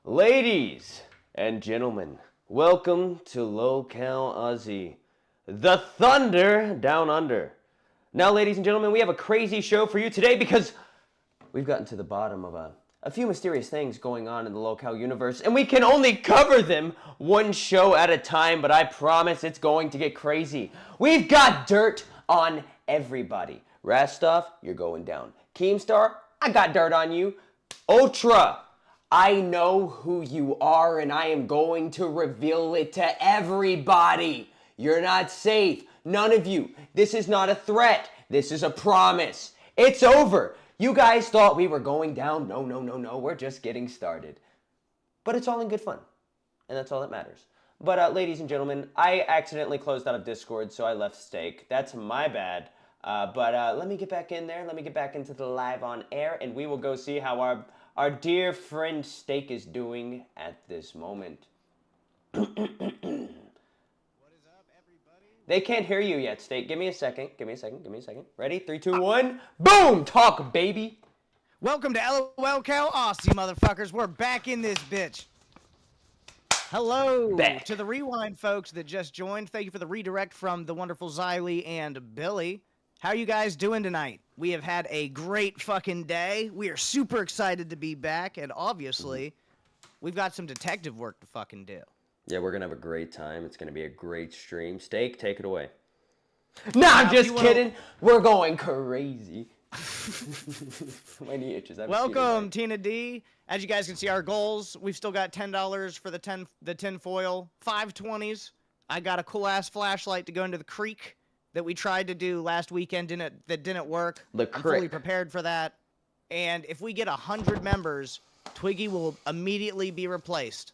Ladies and gentlemen, welcome to Lolcow Aussie, the Thunder Down Under. Now, ladies and gentlemen, we have a crazy show for you today because we've gotten to the bottom of a few mysterious things going on in the Lolcow universe, and we can only cover them one show at a time, but I promise it's going to get crazy. We've got dirt on everybody. Rastov, you're going down. Keemstar, I got dirt on you. Ultra, I know who you are, and I am going to reveal it to everybody. You're not safe. None of you. This is not a threat. This is a promise. It's over. You guys thought we were going down. No. We're just getting started. But it's all in good fun, and that's all that matters. But ladies and gentlemen, I accidentally closed out of Discord, so I left Steak. That's my bad. But let me get back in there. Let me get back into the live on air, and we will go see how our dear friend Steak is doing at this moment. What is up, everybody? They can't hear you yet, Steak. Give me a second. Ready? 3, 2, 1. Boom! Talk, baby. Welcome to Lolcow Aussie, motherfuckers. We're back in this bitch. Hello Back. to the Rewind folks that just joined. Thank you for the redirect from the wonderful Xylee and Billy. How are you guys doing tonight? We have had a great fucking day. We are super excited to be back, and obviously, we've got some detective work to fucking do. Yeah, we're gonna have a great time. It's gonna be a great stream. Steak, take it away. Nah, I'm just kidding. We're going crazy. My knee itches. Welcome, Tina D. As you guys can see, our goals, we've still got $10 for the tin foil, 520s. I got a cool-ass flashlight to go into the creek that we tried to do last weekend that didn't work. I'm fully prepared for that. And if we get 100 members, Twiggy will immediately be replaced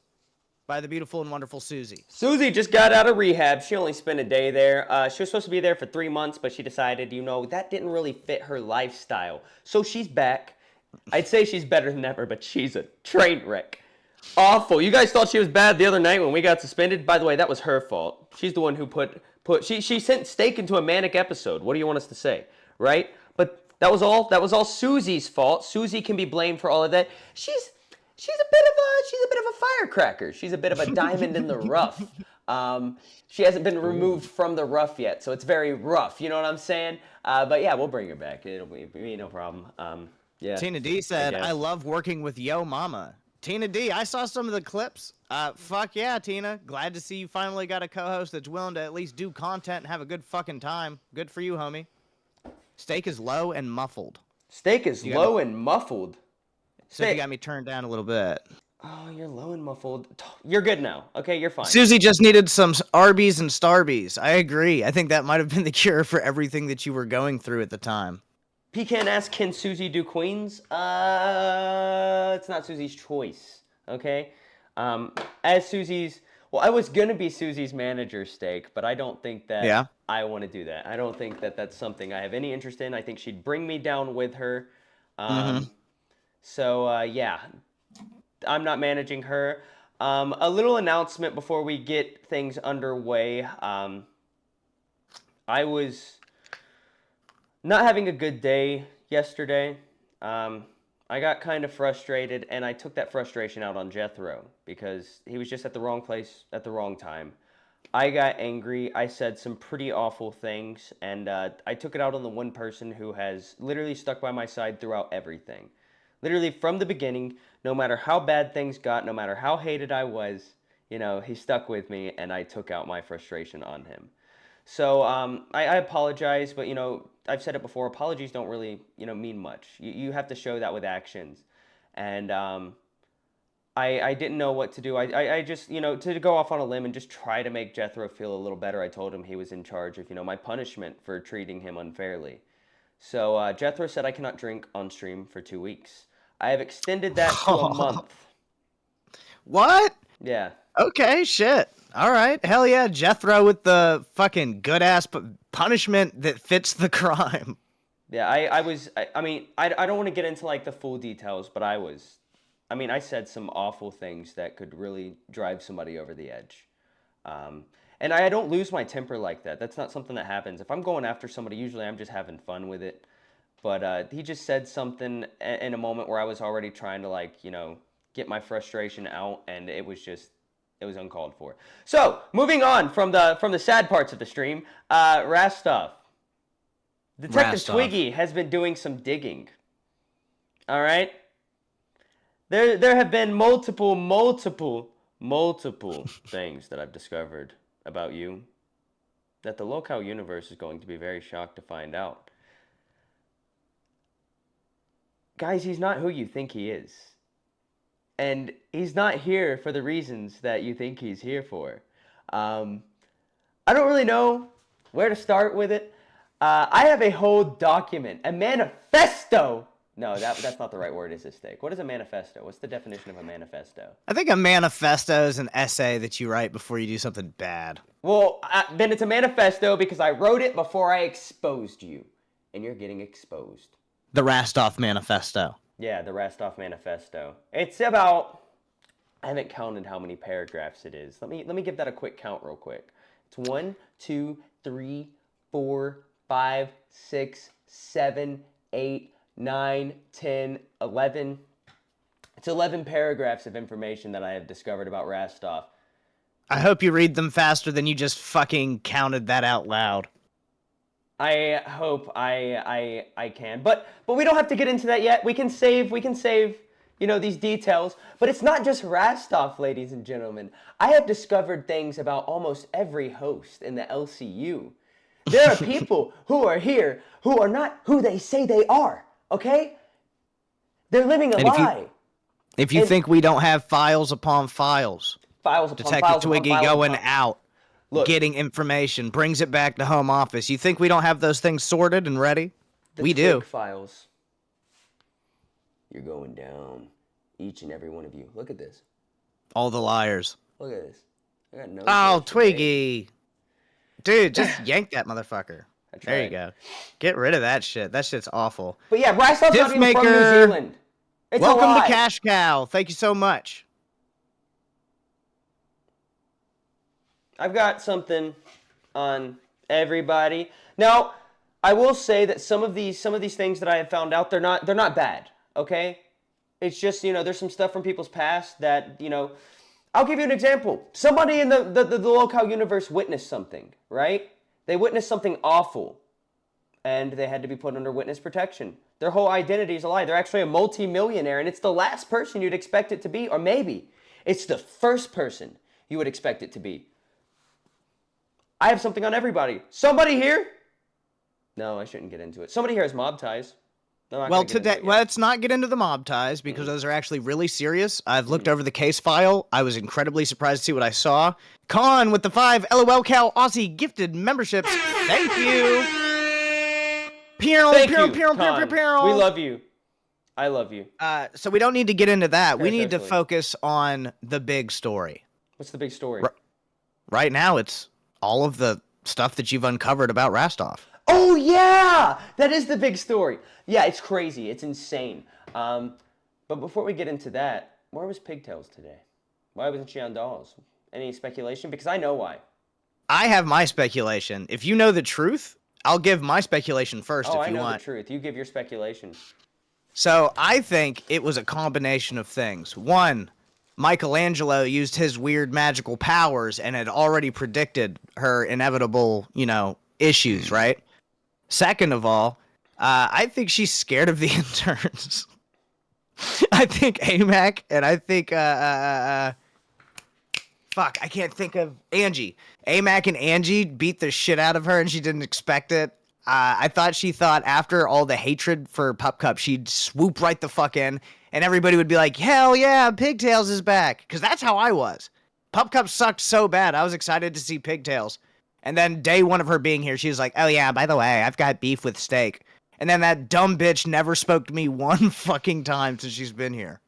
by the beautiful and wonderful Susie. Susie just got out of rehab. She only spent a day there. She was supposed to be there for 3 months, but she decided, that didn't really fit her lifestyle. So she's back. I'd say she's better than ever, but she's a train wreck. Awful. You guys thought she was bad the other night when we got suspended? By the way, that was her fault. She's the one who she sent Steak into a manic episode. What do you want us to say? Right? But that was all Susie's fault. Susie can be blamed for all of that. She's a bit of a firecracker. She's a bit of a diamond in the rough. She hasn't been removed from the rough yet, so it's very rough. You know what I'm saying? But yeah, we'll bring her back. It'll be no problem. Yeah. Tina D said, I love working with Yo Mama. Tina D, I saw some of the clips. Fuck yeah, Tina. Glad to see you finally got a co-host that's willing to at least do content and have a good fucking time. Good for you, homie. Steak is low and muffled. Steak is low and muffled. So you got me turned down a little bit. Oh, you're low and muffled. You're good now. Okay, you're fine. Susie just needed some Arby's and Starbies. I agree. I think that might have been the cure for everything that you were going through at the time. Pecan asks, can Susie do Queens? It's not Susie's choice, okay? I was going to be Susie's manager, Steak, but I don't think that I want to do that. I don't think that that's something I have any interest in. I think she'd bring me down with her. So, yeah, I'm not managing her. A little announcement before we get things underway. I was not having a good day yesterday. I got kind of frustrated, and I took that frustration out on Jethro because he was just at the wrong place at the wrong time. I got angry. I said some pretty awful things, and I took it out on the one person who has literally stuck by my side throughout everything. Literally from the beginning, no matter how bad things got, no matter how hated I was, he stuck with me, and I took out my frustration on him. So I apologize, but, I've said it before, apologies don't really, mean much. You have to show that with actions. And I didn't know what to do. I just, to go off on a limb and just try to make Jethro feel a little better, I told him he was in charge of, my punishment for treating him unfairly. So Jethro said I cannot drink on stream for 2 weeks. I have extended that to a month. What? Yeah. Okay, shit. All right. Hell yeah, Jethro with the fucking good-ass punishment that fits the crime. Yeah, I don't want to get into, the full details, but I said some awful things that could really drive somebody over the edge. And I don't lose my temper like that. That's not something that happens. If I'm going after somebody, usually I'm just having fun with it. But he just said something in a moment where I was already trying to, get my frustration out, and it was uncalled for. So, moving on from the sad parts of the stream, Rastov. Detective Rastoff. Twiggy has been doing some digging. All right? There have been multiple things that I've discovered about you that the Lolcow universe is going to be very shocked to find out. Guys, he's not who you think he is. And he's not here for the reasons that you think he's here for. I don't really know where to start with it. I have a whole document, a manifesto. No, that's not the right word, is it, Steak? What is a manifesto? What's the definition of a manifesto? I think a manifesto is an essay that you write before you do something bad. Well, then it's a manifesto because I wrote it before I exposed you. And you're getting exposed. The Rastoff Manifesto. Yeah, the Rastoff Manifesto. It's about, I haven't counted how many paragraphs it is. Let me give that a quick count real quick. It's 1, 2, 3, 4, 5, 6, 7, 8, 9, 10, 11. It's 11 paragraphs of information that I have discovered about Rastoff. I hope you read them faster than you just fucking counted that out loud. I hope I can, but we don't have to get into that yet. We can save, these details. But it's not just Rastoff, ladies and gentlemen. I have discovered things about almost every host in the LCU. There are people who are here who are not who they say they are. Okay? They're living a lie. If you think we don't have files upon files, Detective Twiggy going out. Look, getting information, brings it back to home office. You think we don't have those things sorted and ready? We do. Files. You're going down. Each and every one of you. Look at this. All the liars. Look at this. I got no. Oh, Twiggy. Dude, just yank that motherfucker. There you go. Get rid of that shit. That shit's awful. But yeah, Rastoff's not even from New Zealand. It's welcome to Cash Cow. Thank you so much. I've got something on everybody. Now, I will say that some of these things that I have found out, they're not bad, okay? It's just, there's some stuff from people's past that, I'll give you an example. Somebody in the Lolcow universe witnessed something, right? They witnessed something awful, and they had to be put under witness protection. Their whole identity is a lie. They're actually a multi-millionaire, and it's the last person you'd expect it to be, or maybe it's the first person you would expect it to be. I have something on everybody. Somebody here? No, I shouldn't get into it. Somebody here has mob ties. Well, today, let's not get into the mob ties because those are actually really serious. I've looked over the case file. I was incredibly surprised to see what I saw. Con with the 5 Lolcow Aussie gifted memberships. Thank you. Thank you, Con. We love you. I love you. So we don't need to get into that. We need to focus on the big story. What's the big story? Right now, it's all of the stuff that you've uncovered about Rastoff. Oh, yeah! That is the big story. Yeah, it's crazy. It's insane. But before we get into that, where was Pigtails today? Why wasn't she on Dolls? Any speculation? Because I know why. I have my speculation. If you know the truth, I'll give my speculation first if you want. Oh, I know the truth. You give your speculation. So I think it was a combination of things. One, Michelangelo used his weird magical powers and had already predicted her inevitable, issues, right? Second of all, I think she's scared of the interns. I think AMAC and I think, fuck, I can't think of Angie. AMAC and Angie beat the shit out of her and she didn't expect it. She thought after all the hatred for Pup Cup, she'd swoop right the fuck in and everybody would be like, hell yeah, Pigtails is back. Because that's how I was. Pup Cup sucked so bad. I was excited to see Pigtails. And then day one of her being here, she was like, oh yeah, by the way, I've got beef with Steak. And then that dumb bitch never spoke to me one fucking time since she's been here.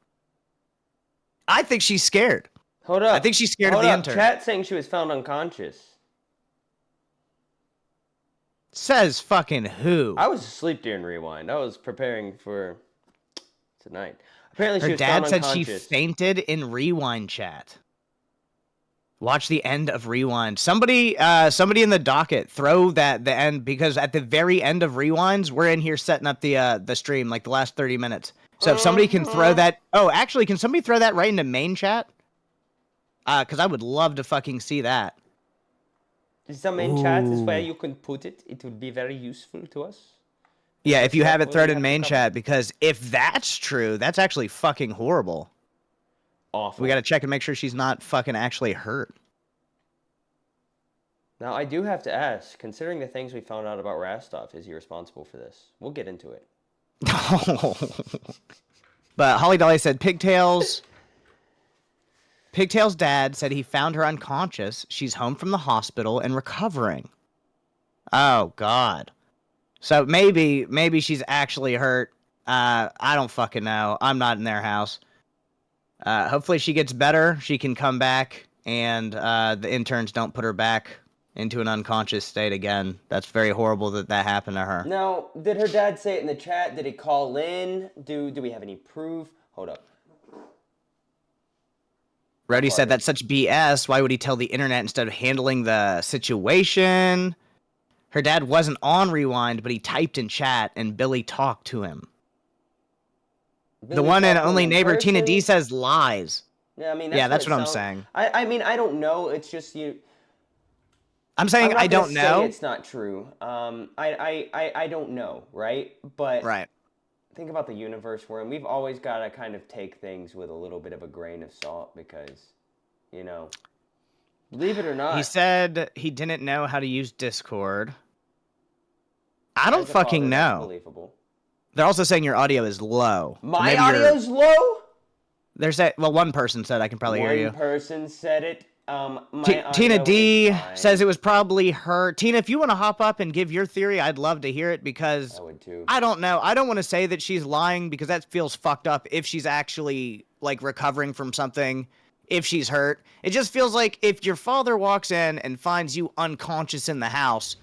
I think she's scared. Hold up. I think she's scared of the intern. Chat saying she was found unconscious. Says fucking who? I was asleep during Rewind. I was preparing for tonight. Apparently she her was dad found said unconscious. She fainted in Rewind chat. Watch the end of Rewind. Somebody in the docket, throw the end, because at the very end of Rewinds, we're in here setting up the stream, like the last 30 minutes. So if somebody can throw that, actually, can somebody throw that right into main chat? Because I would love to fucking see that. Some main chat is where you can put it. It would be very useful to us. Yeah, if you have it, throw it in main chat, because if that's true, that's actually fucking horrible. Awful. We gotta check and make sure she's not fucking actually hurt. Now, I do have to ask, considering the things we found out about Rastoff, is he responsible for this? We'll get into it. But Holly Dolly said, Pigtails' dad said he found her unconscious. She's home from the hospital and recovering. Oh, God. So maybe she's actually hurt. I don't fucking know. I'm not in their house. Hopefully she gets better. She can come back, and the interns don't put her back into an unconscious state again. That's very horrible that happened to her. Now, did her dad say it in the chat? Did he call in? Do we have any proof? Hold up. Rowdy said that's such BS. Why would he tell the internet instead of handling the situation? Her dad wasn't on Rewind, but he typed in chat, and Billy talked to him. The one and only neighbor, Tina D, says lies. Yeah, I mean, that's what I'm saying. I mean, I don't know. It's just you. I'm saying I don't know. It's not true. I don't know, right? But right. Think about the universe we're in. We've always got to kind of take things with a little bit of a grain of salt because, you know, believe it or not. He said he didn't know how to use Discord. I don't fucking know. Believable. They're also saying your audio is low. My audio's low? They're saying, well, one person said I can probably hear you. One person said it. Tina D says it was probably her. Tina, if you want to hop up and give your theory, I'd love to hear it because I would too. I don't know. I don't want to say that she's lying because that feels fucked up if she's actually like recovering from something, if she's hurt. It just feels like if your father walks in and finds you unconscious in the house,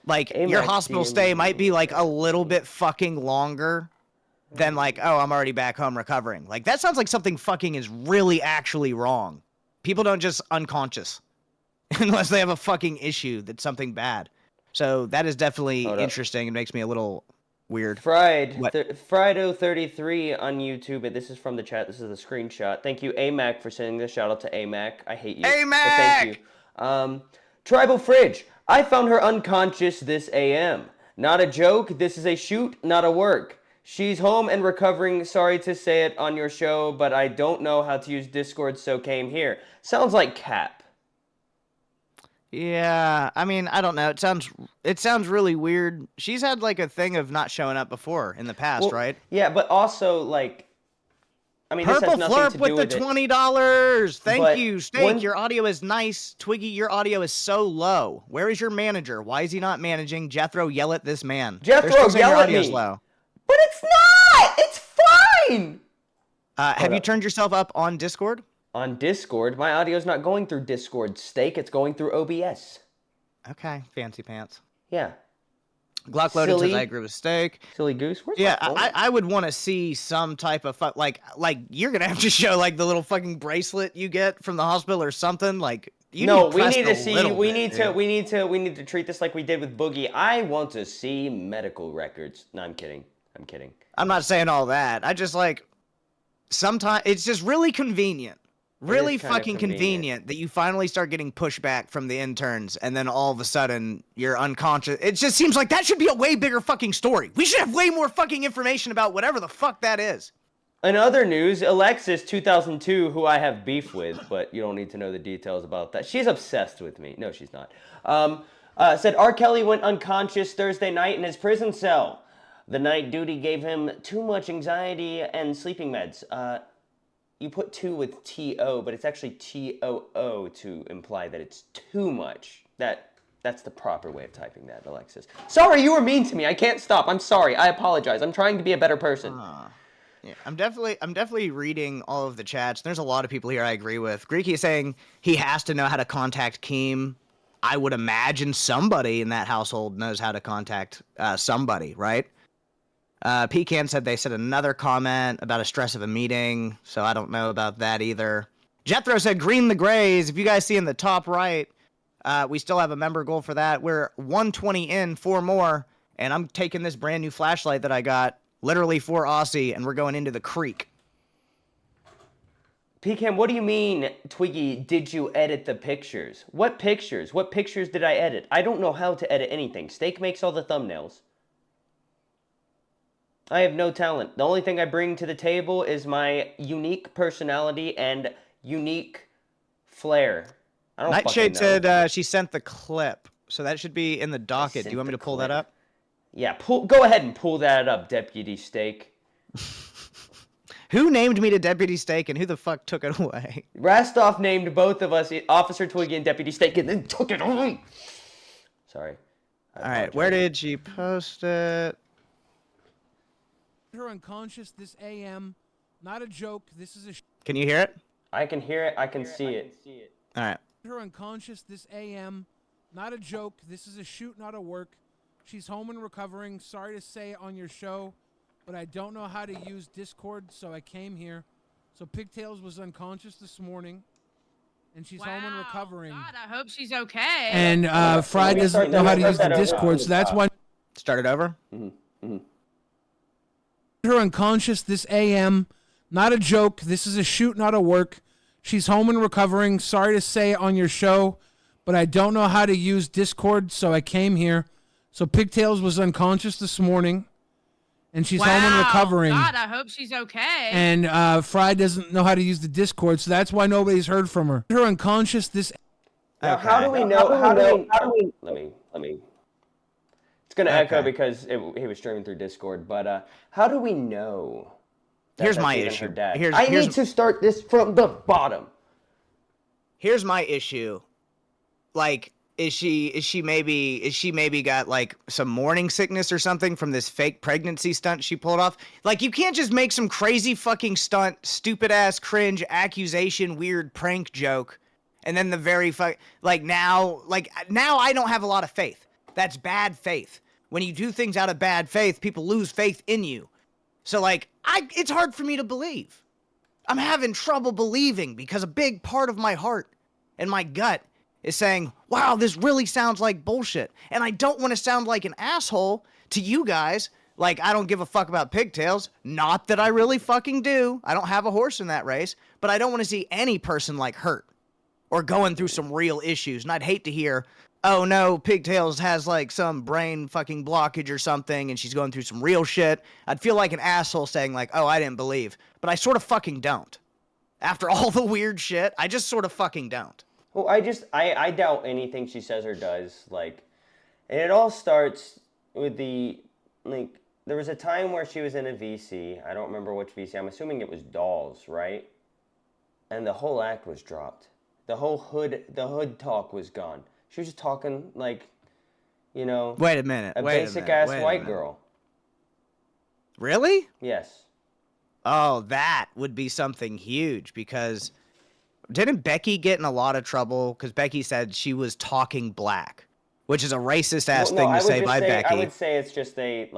like your hospital stay might be like a little bit fucking longer than like, oh, I'm already back home recovering. Like that sounds like something fucking is really actually wrong. People don't just unconscious unless they have a fucking issue that's something bad. So that is definitely interesting. It makes me a little weird. Frido33 on YouTube. This is from the chat. This is the screenshot. Thank you, AMAC, for sending this. Shout out to AMAC. I hate you. AMAC! Thank you. Tribal Fridge. I found her unconscious this AM. Not a joke. This is a shoot, not a work. She's home and recovering. Sorry to say it on your show, but I don't know how to use Discord, so came here. Sounds like cap. Yeah, I mean, I don't know. It sounds really weird. She's had like a thing of not showing up before in the past, right? Yeah, but also like, I mean, Purple this has nothing Flurp to with do the $20. Thank you, Steak. Your audio is nice. Twiggy, your audio is so low. Where is your manager? Why is he not managing? Jethro, yell at this man. Jethro, yell at me. Low. But it's not! It's fine! Have you turned yourself up on Discord? On Discord? My audio's not going through Discord, Steak. It's going through OBS. Okay, fancy pants. Yeah. Glock Loaded says I agree with Steak. Silly Goose? Where's I would want to see some type of like you're gonna have to show like the little fucking bracelet you get from the hospital or something. Like we need to treat this like we did with Boogie. I want to see medical records. No, I'm kidding. I'm not saying all that. I just like sometimes it's just really convenient. Really fucking convenient that you finally start getting pushback from the interns and then all of a sudden you're unconscious. It just seems like that should be a way bigger fucking story. We should have way more fucking information about whatever the fuck that is. In other news, Alexis 2002, who I have beef with, but you don't need to know the details about that. She's obsessed with me. No, she's not. Said R. Kelly went unconscious Thursday night in his prison cell. The night duty gave him too much anxiety and sleeping meds. You put 2 with T-O, but it's actually T-O-O to imply that it's too much. That's the proper way of typing that, Alexis. Sorry, you were mean to me. I can't stop. I'm sorry. I apologize. I'm trying to be a better person. Yeah, I'm definitely reading all of the chats. There's a lot of people here I agree with. Greeky is saying he has to know how to contact Keem. I would imagine somebody in that household knows how to contact somebody, right? Pecan said they said another comment about a stress of a meeting, so I don't know about that either. Jethro said green the grays. If you guys see in the top right, we still have a member goal for that. We're 120 in, 4 more, and I'm taking this brand new flashlight that I got, literally for Aussie, and we're going into the creek. PCAM, what do you mean, Twiggy, did you edit the pictures? What pictures? What pictures did I edit? I don't know how to edit anything. Steak makes all the thumbnails. I have no talent. The only thing I bring to the table is my unique personality and unique flair. I don't Nightshade fucking know. said she sent the clip, so that should be in the docket. Do you want me to pull that up? Yeah, go ahead and pull that up, Deputy Steak. Who named me to Deputy Steak and who the fuck took it away? Rastoff named both of us Officer Twiggy and Deputy Steak and then took it away. Sorry. All right, where did she post it? Her unconscious this AM. Not a joke. This is a. Can you hear it? I can hear it. I can see it. All right. Her unconscious this AM. Not a joke. This is a shoot, not a work. She's home and recovering. Sorry to say it on your show, but I don't know how to use Discord, so I came here. So Pigtails was unconscious this morning, and she's home and recovering. God, I hope she's okay. And Fry doesn't know how to use the Discord, so that's why. Start it over. Her unconscious this AM. Not a joke. This is a shoot, not a work. She's home and recovering. Sorry to say it on your show, but I don't know how to use Discord, so I came here. So Pigtails was unconscious this morning, and she's home and recovering. God, I hope she's okay. And Fry doesn't know how to use the Discord, so that's why nobody's heard from her. Her unconscious this. Now, how do we know? How do we? Let me. It's gonna echo because he was streaming through Discord. But how do we know? Here's my issue. I need to start this from the bottom. Here's my issue. Like, is she maybe got like some morning sickness or something from this fake pregnancy stunt she pulled off? Like, you can't just make some crazy fucking stunt, stupid ass cringe accusation, weird prank joke, and then the very now I don't have a lot of faith. That's bad faith. When you do things out of bad faith, people lose faith in you. So like, it's hard for me to believe. I'm having trouble believing because a big part of my heart and my gut is saying, wow, this really sounds like bullshit. And I don't want to sound like an asshole to you guys. Like, I don't give a fuck about Pigtails. Not that I really fucking do. I don't have a horse in that race. But I don't want to see any person like hurt or going through some real issues. And I'd hate to hear, oh no, Pigtails has like some brain fucking blockage or something and she's going through some real shit. I'd feel like an asshole saying like, oh, I didn't believe. But I sort of fucking don't. After all the weird shit, I just sort of fucking don't. Well, I doubt anything she says or does. Like, and it all starts with there was a time where she was in a VC. I don't remember which VC. I'm assuming it was Dolls, right? And the whole act was dropped. The hood talk was gone. She was just talking like, you know. Wait a minute. A basic ass white girl. Really? Yes. Oh, that would be something huge because didn't Becky get in a lot of trouble because Becky said she was talking black, which is a racist ass thing to say by Becky. I would say it's just that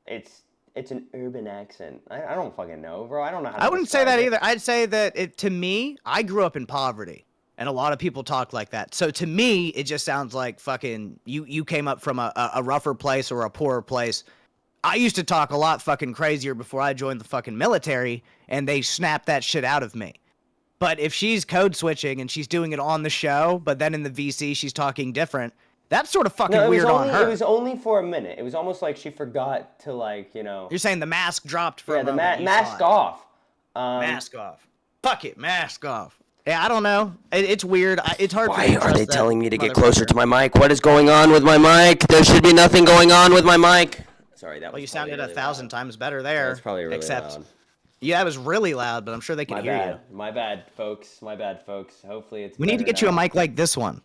it's an urban accent. I don't fucking know, bro. I don't know how to I wouldn't say that it. either. I'd say that to me, I grew up in poverty. And a lot of people talk like that. So to me, it just sounds like fucking you came up from a rougher place or a poorer place. I used to talk a lot fucking crazier before I joined the fucking military, and they snapped that shit out of me. But if she's code switching and she's doing it on the show, but then in the VC she's talking different, that's sort of fucking weird on her. It was only for a minute. It was almost like she forgot to You're saying the mask dropped for a moment. Yeah, the mask off. Mask off. Fuck it, mask off. Yeah, I don't know. It's weird. It's hard for me to trust. Why are they telling me to get closer to my mic? What is going on with my mic? There should be nothing going on with my mic. Sorry, that was. Well, you sounded really 1,000 times better there. That's probably really loud. Yeah, that was really loud, but I'm sure they can hear you. My bad, folks. Hopefully it's. We need to get you a mic like this one,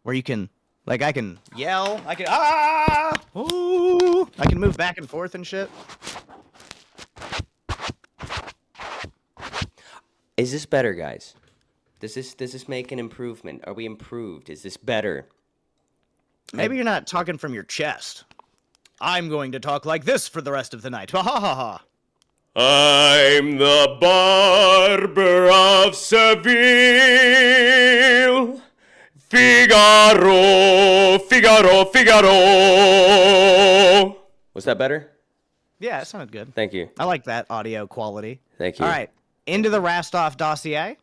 where you can, like, I can yell, I can ooh, I can move back and forth and shit. Is this better, guys? Does this make an improvement? Are we improved? Is this better? Maybe you're not talking from your chest. I'm going to talk like this for the rest of the night. Ha ha ha ha. I'm the barber of Seville. Figaro, Figaro, Figaro. Was that better? Yeah, it sounded good. Thank you. I like that audio quality. Thank you. All right, into the Rastoff dossier.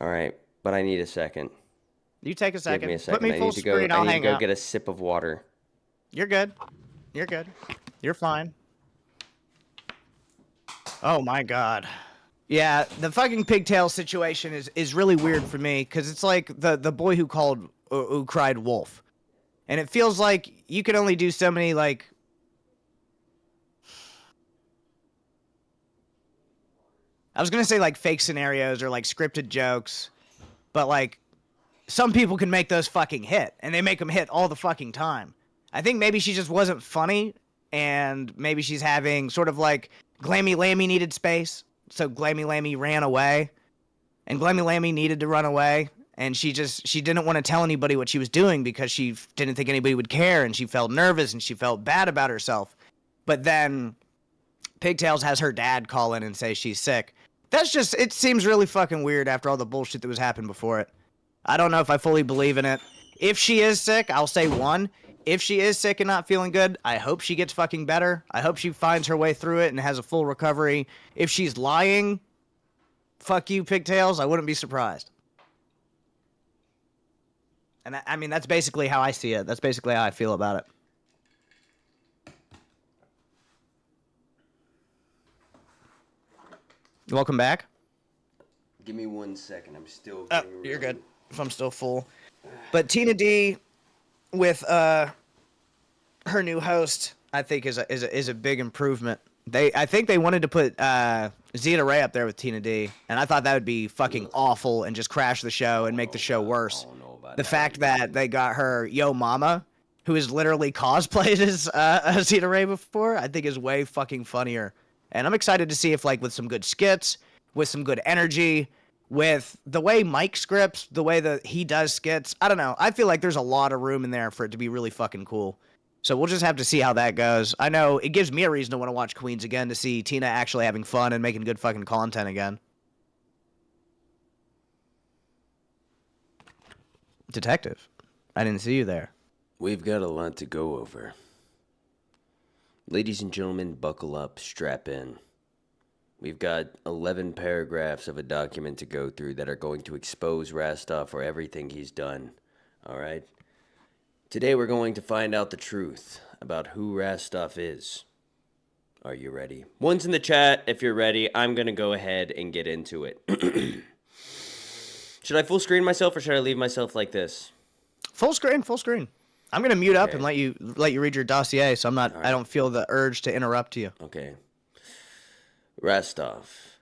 All right, but I need a second. You take a second. Give me a second. Put me I full need to go. screen. I I'll need to hang go out. get a sip of water. You're good. You're good. You're fine. Oh my god. Yeah, the fucking Pigtails situation is really weird for me because it's like the boy who cried wolf, and it feels like you can only do so many like. I was gonna say like fake scenarios or like scripted jokes, but like some people can make those fucking hit, and they make them hit all the fucking time. I think maybe she just wasn't funny, and maybe she's having sort of like Glammy Lammy needed space, so Glammy Lammy ran away, and Glammy Lammy needed to run away, and she didn't want to tell anybody what she was doing because she didn't think anybody would care, and she felt nervous, and she felt bad about herself. But then Pigtails has her dad call in and say she's sick. That's just, it seems really fucking weird after all the bullshit that was happened before it. I don't know if I fully believe in it. If she is sick, I'll say one. If she is sick and not feeling good, I hope she gets fucking better. I hope she finds her way through it and has a full recovery. If she's lying, fuck you, Pigtails, I wouldn't be surprised. And I mean, that's basically how I see it. That's basically how I feel about it. Welcome back. Give me 1 second. I'm still. Oh, you're good. If I'm still full. But Tina D with her new host, I think is a big improvement. I think they wanted to put Zeta Ray up there with Tina D, and I thought that would be fucking awful and just crash the show and make the show worse. The fact that they got her Yo Mama, who has literally cosplayed as Zeta Ray before, I think is way fucking funnier. And I'm excited to see if, like, with some good skits, with some good energy, with the way Mike scripts, the way that he does skits, I don't know. I feel like there's a lot of room in there for it to be really fucking cool. So we'll just have to see how that goes. I know it gives me a reason to want to watch Queens again, to see Tina actually having fun and making good fucking content again. Detective, I didn't see you there. We've got a lot to go over. Ladies and gentlemen, buckle up, strap in. We've got 11 paragraphs of a document to go through that are going to expose Rastoff for everything he's done. Alright? Today we're going to find out the truth about who Rastoff is. Are you ready? One's in the chat if you're ready. I'm going to go ahead and get into it. Should I full screen myself or should I leave myself like this? Full screen, full screen. I'm gonna mute up and let you read your dossier, so I don't feel the urge to interrupt you. Okay. Rastoff,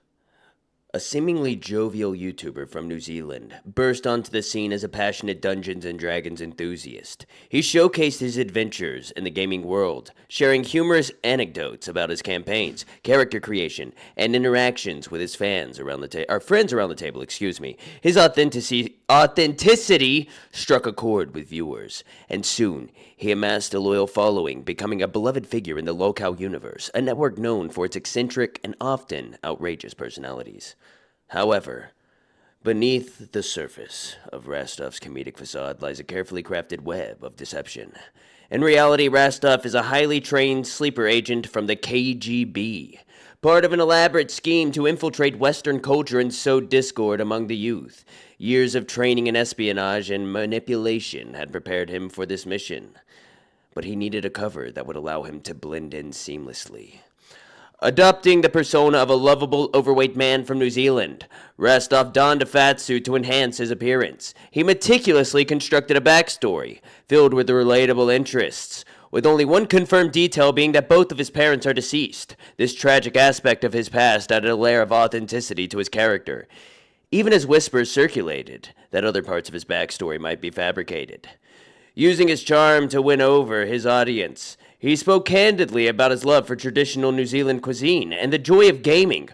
a seemingly jovial YouTuber from New Zealand, burst onto the scene as a passionate Dungeons & Dragons enthusiast. He showcased his adventures in the gaming world, sharing humorous anecdotes about his campaigns, character creation, and interactions with his friends around the table. His authenticity struck a chord with viewers, and soon he amassed a loyal following, becoming a beloved figure in the Lolcow universe, a network known for its eccentric and often outrageous personalities. However, beneath the surface of Rastoff's comedic facade lies a carefully crafted web of deception. In reality, Rastoff is a highly trained sleeper agent from the KGB, part of an elaborate scheme to infiltrate Western culture and sow discord among the youth. Years of training in espionage and manipulation had prepared him for this mission, but he needed a cover that would allow him to blend in seamlessly. Adopting the persona of a lovable, overweight man from New Zealand, Rastoff donned a fat suit to enhance his appearance. He meticulously constructed a backstory, filled with relatable interests, with only one confirmed detail being that both of his parents are deceased. This tragic aspect of his past added a layer of authenticity to his character, even as whispers circulated that other parts of his backstory might be fabricated. Using his charm to win over his audience, he spoke candidly about his love for traditional New Zealand cuisine and the joy of gaming,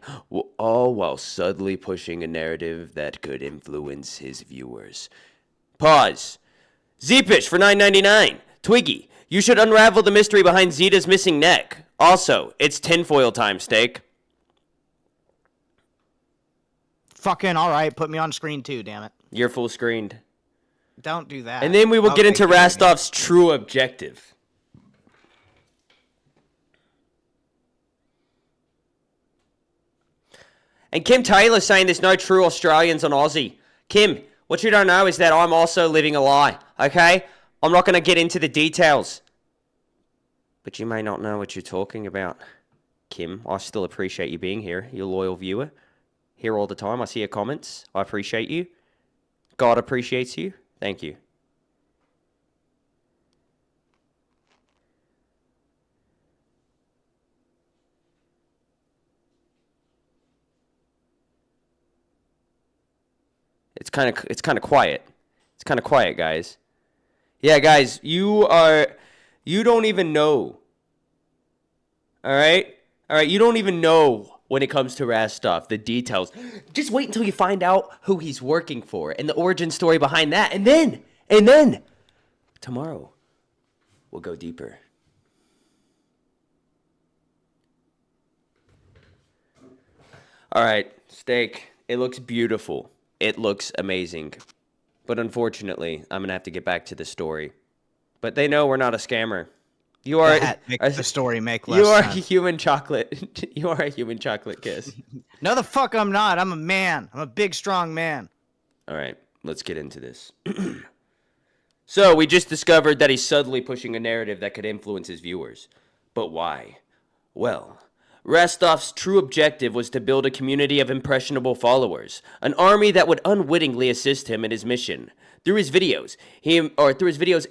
all while subtly pushing a narrative that could influence his viewers. Pause. Zeepish for $9.99. Twiggy, you should unravel the mystery behind Zeta's missing neck. Also, it's tinfoil time, steak. Fucking all right. Put me on screen too. Damn it. You're full screened. Don't do that. And then we will get into Rastov's true objective. And Kim Taylor saying there's no true Australians on Aussie. Kim, what you don't know is that I'm also living a lie, okay? I'm not going to get into the details. But you may not know what you're talking about. Kim, I still appreciate you being here. You're a loyal viewer. Here all the time. I see your comments. I appreciate you. God appreciates you. Thank you. It's kind of quiet. It's kind of quiet, guys. Yeah, guys, you don't even know. All right, you don't even know when it comes to Rastoff, the details. Just wait until you find out who he's working for and the origin story behind that, and then tomorrow we'll go deeper. All right, Steak. It looks beautiful. It looks amazing. But unfortunately, I'm going to have to get back to the story. But they know we're not a scammer. You are the story make less You are sense. a human chocolate. You are a human chocolate kiss. No, the fuck I'm not. I'm a man. I'm a big, strong man. All right, let's get into this. So, we just discovered that he's subtly pushing a narrative that could influence his viewers. But why? Well, Rastoff's true objective was to build a community of impressionable followers, an army that would unwittingly assist him in his mission. Through his videos,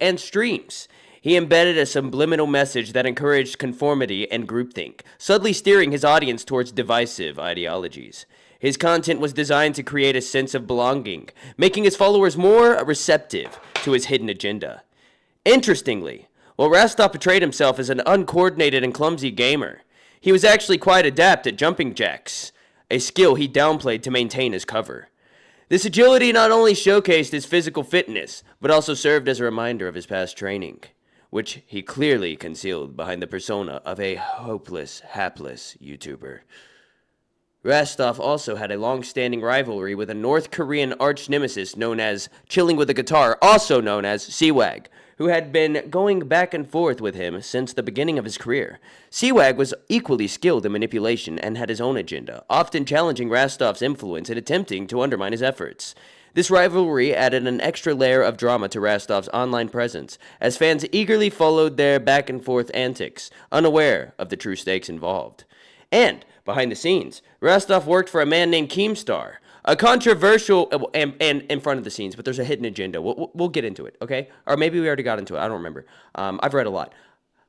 and streams, he embedded a subliminal message that encouraged conformity and groupthink, subtly steering his audience towards divisive ideologies. His content was designed to create a sense of belonging, making his followers more receptive to his hidden agenda. Interestingly, while Rastoff portrayed himself as an uncoordinated and clumsy gamer, he was actually quite adept at jumping jacks, a skill he downplayed to maintain his cover. This agility not only showcased his physical fitness, but also served as a reminder of his past training, which he clearly concealed behind the persona of a hopeless, hapless YouTuber. Rastoff also had a long-standing rivalry with a North Korean arch-nemesis known as Chilling with a Guitar, also known as Seawag, who had been going back and forth with him since the beginning of his career. Seawag was equally skilled in manipulation and had his own agenda, often challenging Rastoff's influence and attempting to undermine his efforts. This rivalry added an extra layer of drama to Rastoff's online presence, as fans eagerly followed their back-and-forth antics, unaware of the true stakes involved. And, behind the scenes, Rastoff worked for a man named Keemstar, a controversial, and in front of the scenes, but there's a hidden agenda. We'll get into it, okay? Or maybe we already got into it. I don't remember. I've read a lot.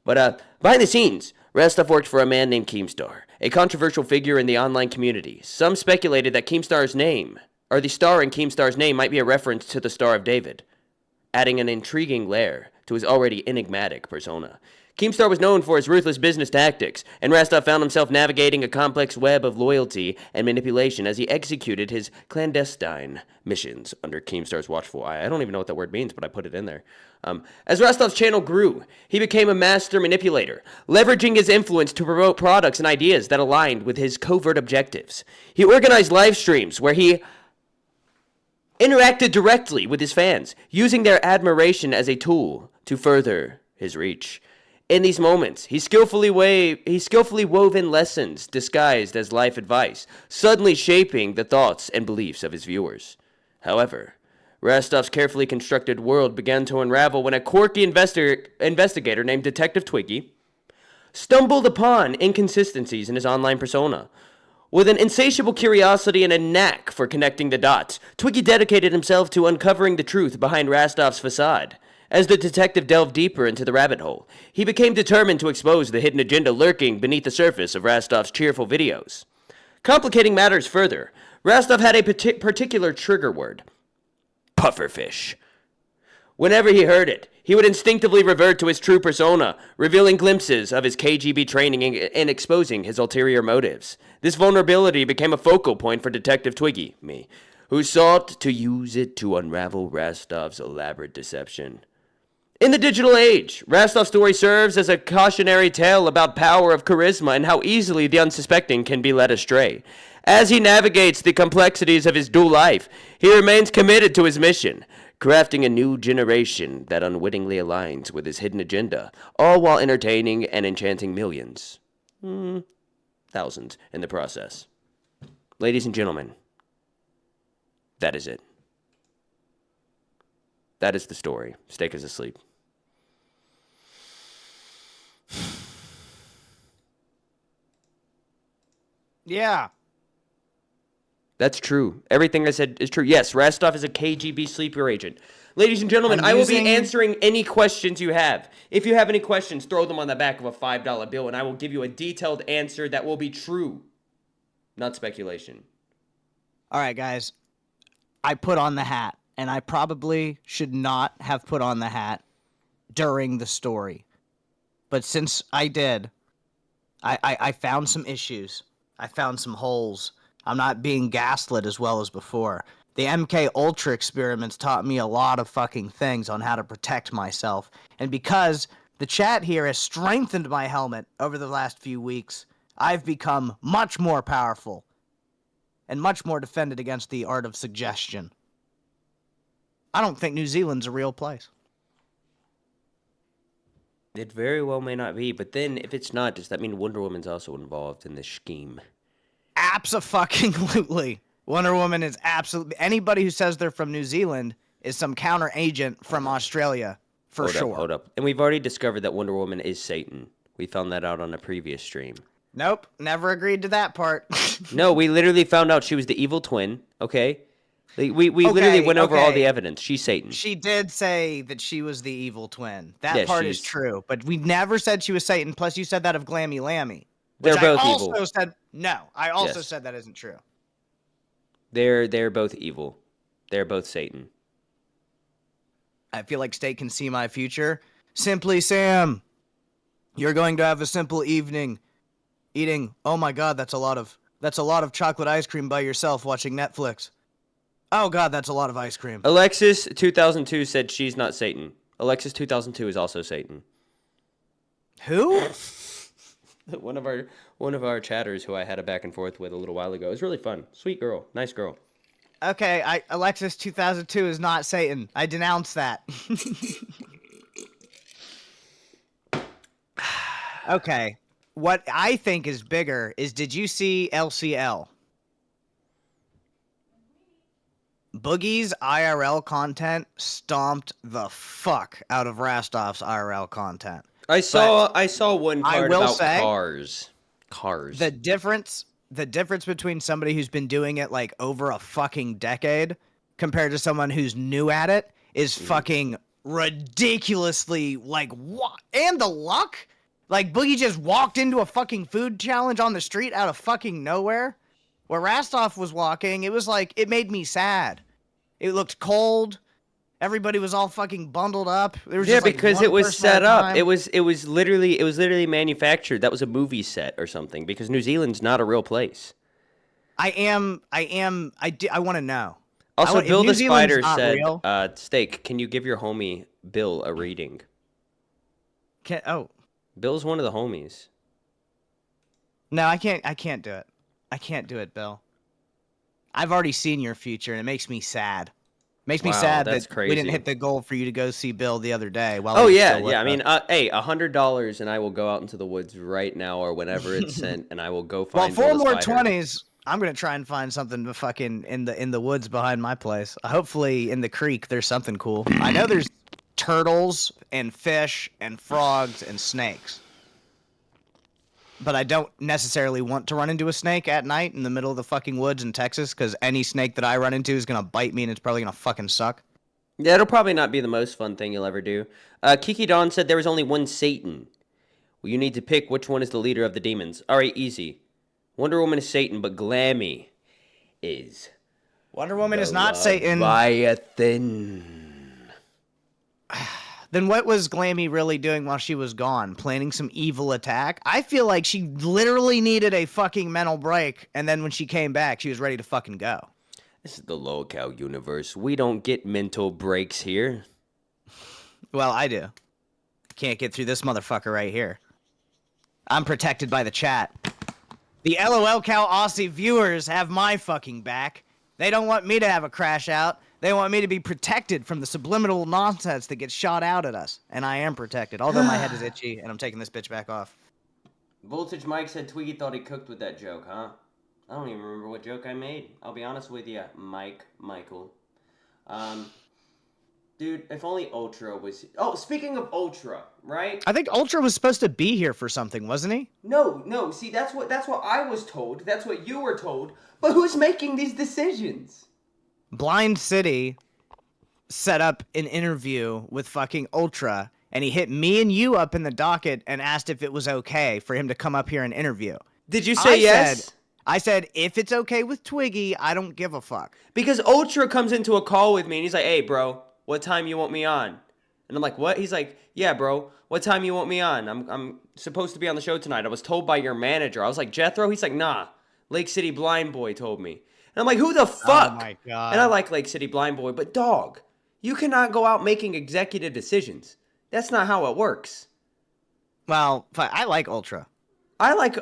But behind the scenes, Rastoff worked for a man named Keemstar, a controversial figure in the online community. Some speculated that Keemstar's name, or the star in Keemstar's name, might be a reference to the Star of David, adding an intriguing layer to his already enigmatic persona. Keemstar was known for his ruthless business tactics, and Rastoff found himself navigating a complex web of loyalty and manipulation as he executed his clandestine missions under Keemstar's watchful eye. I don't even know what that word means, but I put it in there. As Rastoff's channel grew, he became a master manipulator, leveraging his influence to promote products and ideas that aligned with his covert objectives. He organized live streams where he interacted directly with his fans, using their admiration as a tool to further his reach. In these moments, he skillfully wove in lessons disguised as life advice, suddenly shaping the thoughts and beliefs of his viewers. However, Rastoff's carefully constructed world began to unravel when a quirky investigator named Detective Twiggy stumbled upon inconsistencies in his online persona. With an insatiable curiosity and a knack for connecting the dots, Twiggy dedicated himself to uncovering the truth behind Rastoff's facade. As the detective delved deeper into the rabbit hole, he became determined to expose the hidden agenda lurking beneath the surface of Rastoff's cheerful videos. Complicating matters further, Rastoff had a particular trigger word: pufferfish. Whenever he heard it, he would instinctively revert to his true persona, revealing glimpses of his KGB training and exposing his ulterior motives. This vulnerability became a focal point for Detective Twiggy, who sought to use it to unravel Rastoff's elaborate deception. In the digital age, Rastoff's story serves as a cautionary tale about power of charisma and how easily the unsuspecting can be led astray. As he navigates the complexities of his dual life, he remains committed to his mission, crafting a new generation that unwittingly aligns with his hidden agenda, all while entertaining and enchanting millions. Thousands in the process. Ladies and gentlemen, that is it. That is the story. Steak is asleep. Yeah. That's true. Everything I said is true. Yes, Rastoff is a KGB sleeper agent. Ladies and gentlemen, I will be answering any questions you have. If you have any questions, throw them on the back of a $5 bill, and I will give you a detailed answer that will be true, not speculation. All right, guys. I put on the hat, and I probably should not have put on the hat during the story. But since I did, I found some issues. I found some holes. I'm not being gaslit as well as before. The MK Ultra experiments taught me a lot of fucking things on how to protect myself. And because the chat here has strengthened my helmet over the last few weeks, I've become much more powerful and much more defended against the art of suggestion. I don't think New Zealand's a real place. It very well may not be, but then if it's not, does that mean Wonder Woman's also involved in this scheme? Abso-fucking-lutely. Wonder Woman is absolutely... Anybody who says they're from New Zealand is some counter agent from Australia, for sure. Hold up. And we've already discovered that Wonder Woman is Satan. We found that out on a previous stream. Nope, never agreed to that part. No, we literally found out she was the evil twin, okay? We literally went over all the evidence. She's Satan. She did say that she was the evil twin. That Yeah, part is true. But we never said she was Satan. Plus, you said that of Glammy Lammy. They're both I evil. also said no. I also Yes. said that isn't true. They're both evil. They're both Satan. I feel like State can see my future. Simply Sam, you're going to have a simple evening eating. Oh my God, that's a lot of chocolate ice cream by yourself watching Netflix. Oh God, that's a lot of ice cream. Alexis 2002 said she's not Satan. Alexis 2002 is also Satan. Who? One of our chatters who I had a back and forth with a little while ago. It was really fun. Sweet girl. Nice girl. Okay, Alexis 2002 is not Satan. I denounce that. Okay. What I think is bigger is, did you see LCL? Boogie's IRL content stomped the fuck out of Rastoff's IRL content. I saw one part will about say, cars. The difference between somebody who's been doing it like over a fucking decade compared to someone who's new at it is fucking ridiculously, like, what? And the luck? Like, Boogie just walked into a fucking food challenge on the street out of fucking nowhere. Where Rastoff was walking, it was like, it made me sad. It looked cold. Everybody was all fucking bundled up. There was just, like, because one it was person set at a up. time. It was literally manufactured. That was a movie set or something. Because New Zealand's not a real place. I want to know. Also, if Bill New the Zealand's Spider not said, real- "Steak, can you give your homie Bill a reading?" Bill's one of the homies. No, I can't do it. I can't do it, Bill. I've already seen your future, and it makes me sad. Makes me Wow, sad that's that we didn't crazy. hit the goal for you to go see Bill the other day. While Oh he was yeah, still with yeah. I us. mean, hey, $100 and I will go out into the woods right now or whenever it's sent, and I will go well, find. 4 Bill the more Spider. 20s. I'm gonna try and find something to fucking in the woods behind my place. Hopefully, in the creek, there's something cool. I know there's turtles and fish and frogs and snakes. But I don't necessarily want to run into a snake at night in the middle of the fucking woods in Texas, because any snake that I run into is going to bite me and it's probably going to fucking suck. Yeah, it'll probably not be the most fun thing you'll ever do. Kiki Dawn said there was only one Satan. Well, you need to pick which one is the leader of the demons. All right, easy. Wonder Woman is Satan, but Glammy is... Wonder Woman is not Satan. Leviathan. Then what was Glammy really doing while she was gone? Planning some evil attack? I feel like she literally needed a fucking mental break, and then when she came back, she was ready to fucking go. This is the Lolcow universe. We don't get mental breaks here. Well, I do. Can't get through this motherfucker right here. I'm protected by the chat. The Lolcow Aussie viewers have my fucking back. They don't want me to have a crash out. They want me to be protected from the subliminal nonsense that gets shot out at us. And I am protected, although my head is itchy, and I'm taking this bitch back off. Voltage Mike said Twiggy thought he cooked with that joke, huh? I don't even remember what joke I made. I'll be honest with you, Michael. Dude, if only Ultra was... Oh, speaking of Ultra, right? I think Ultra was supposed to be here for something, wasn't he? No. See, that's what I was told. That's what you were told. But who's making these decisions? Blind City set up an interview with fucking Ultra, and he hit me and you up in the docket and asked if it was okay for him to come up here and interview. Did you say yes? I said, if it's okay with Twiggy, I don't give a fuck. Because Ultra comes into a call with me, and he's like, hey, bro, what time you want me on? And I'm like, what? He's like, yeah, bro, what time you want me on? I'm supposed to be on the show tonight. I was told by your manager. I was like, Jethro? He's like, nah, Lake City Blind Boy told me. And I'm like, who the fuck? Oh, my God. And I like Lake City Blind Boy, but dog, you cannot go out making executive decisions. That's not how it works. Well, I like Ultra. I like...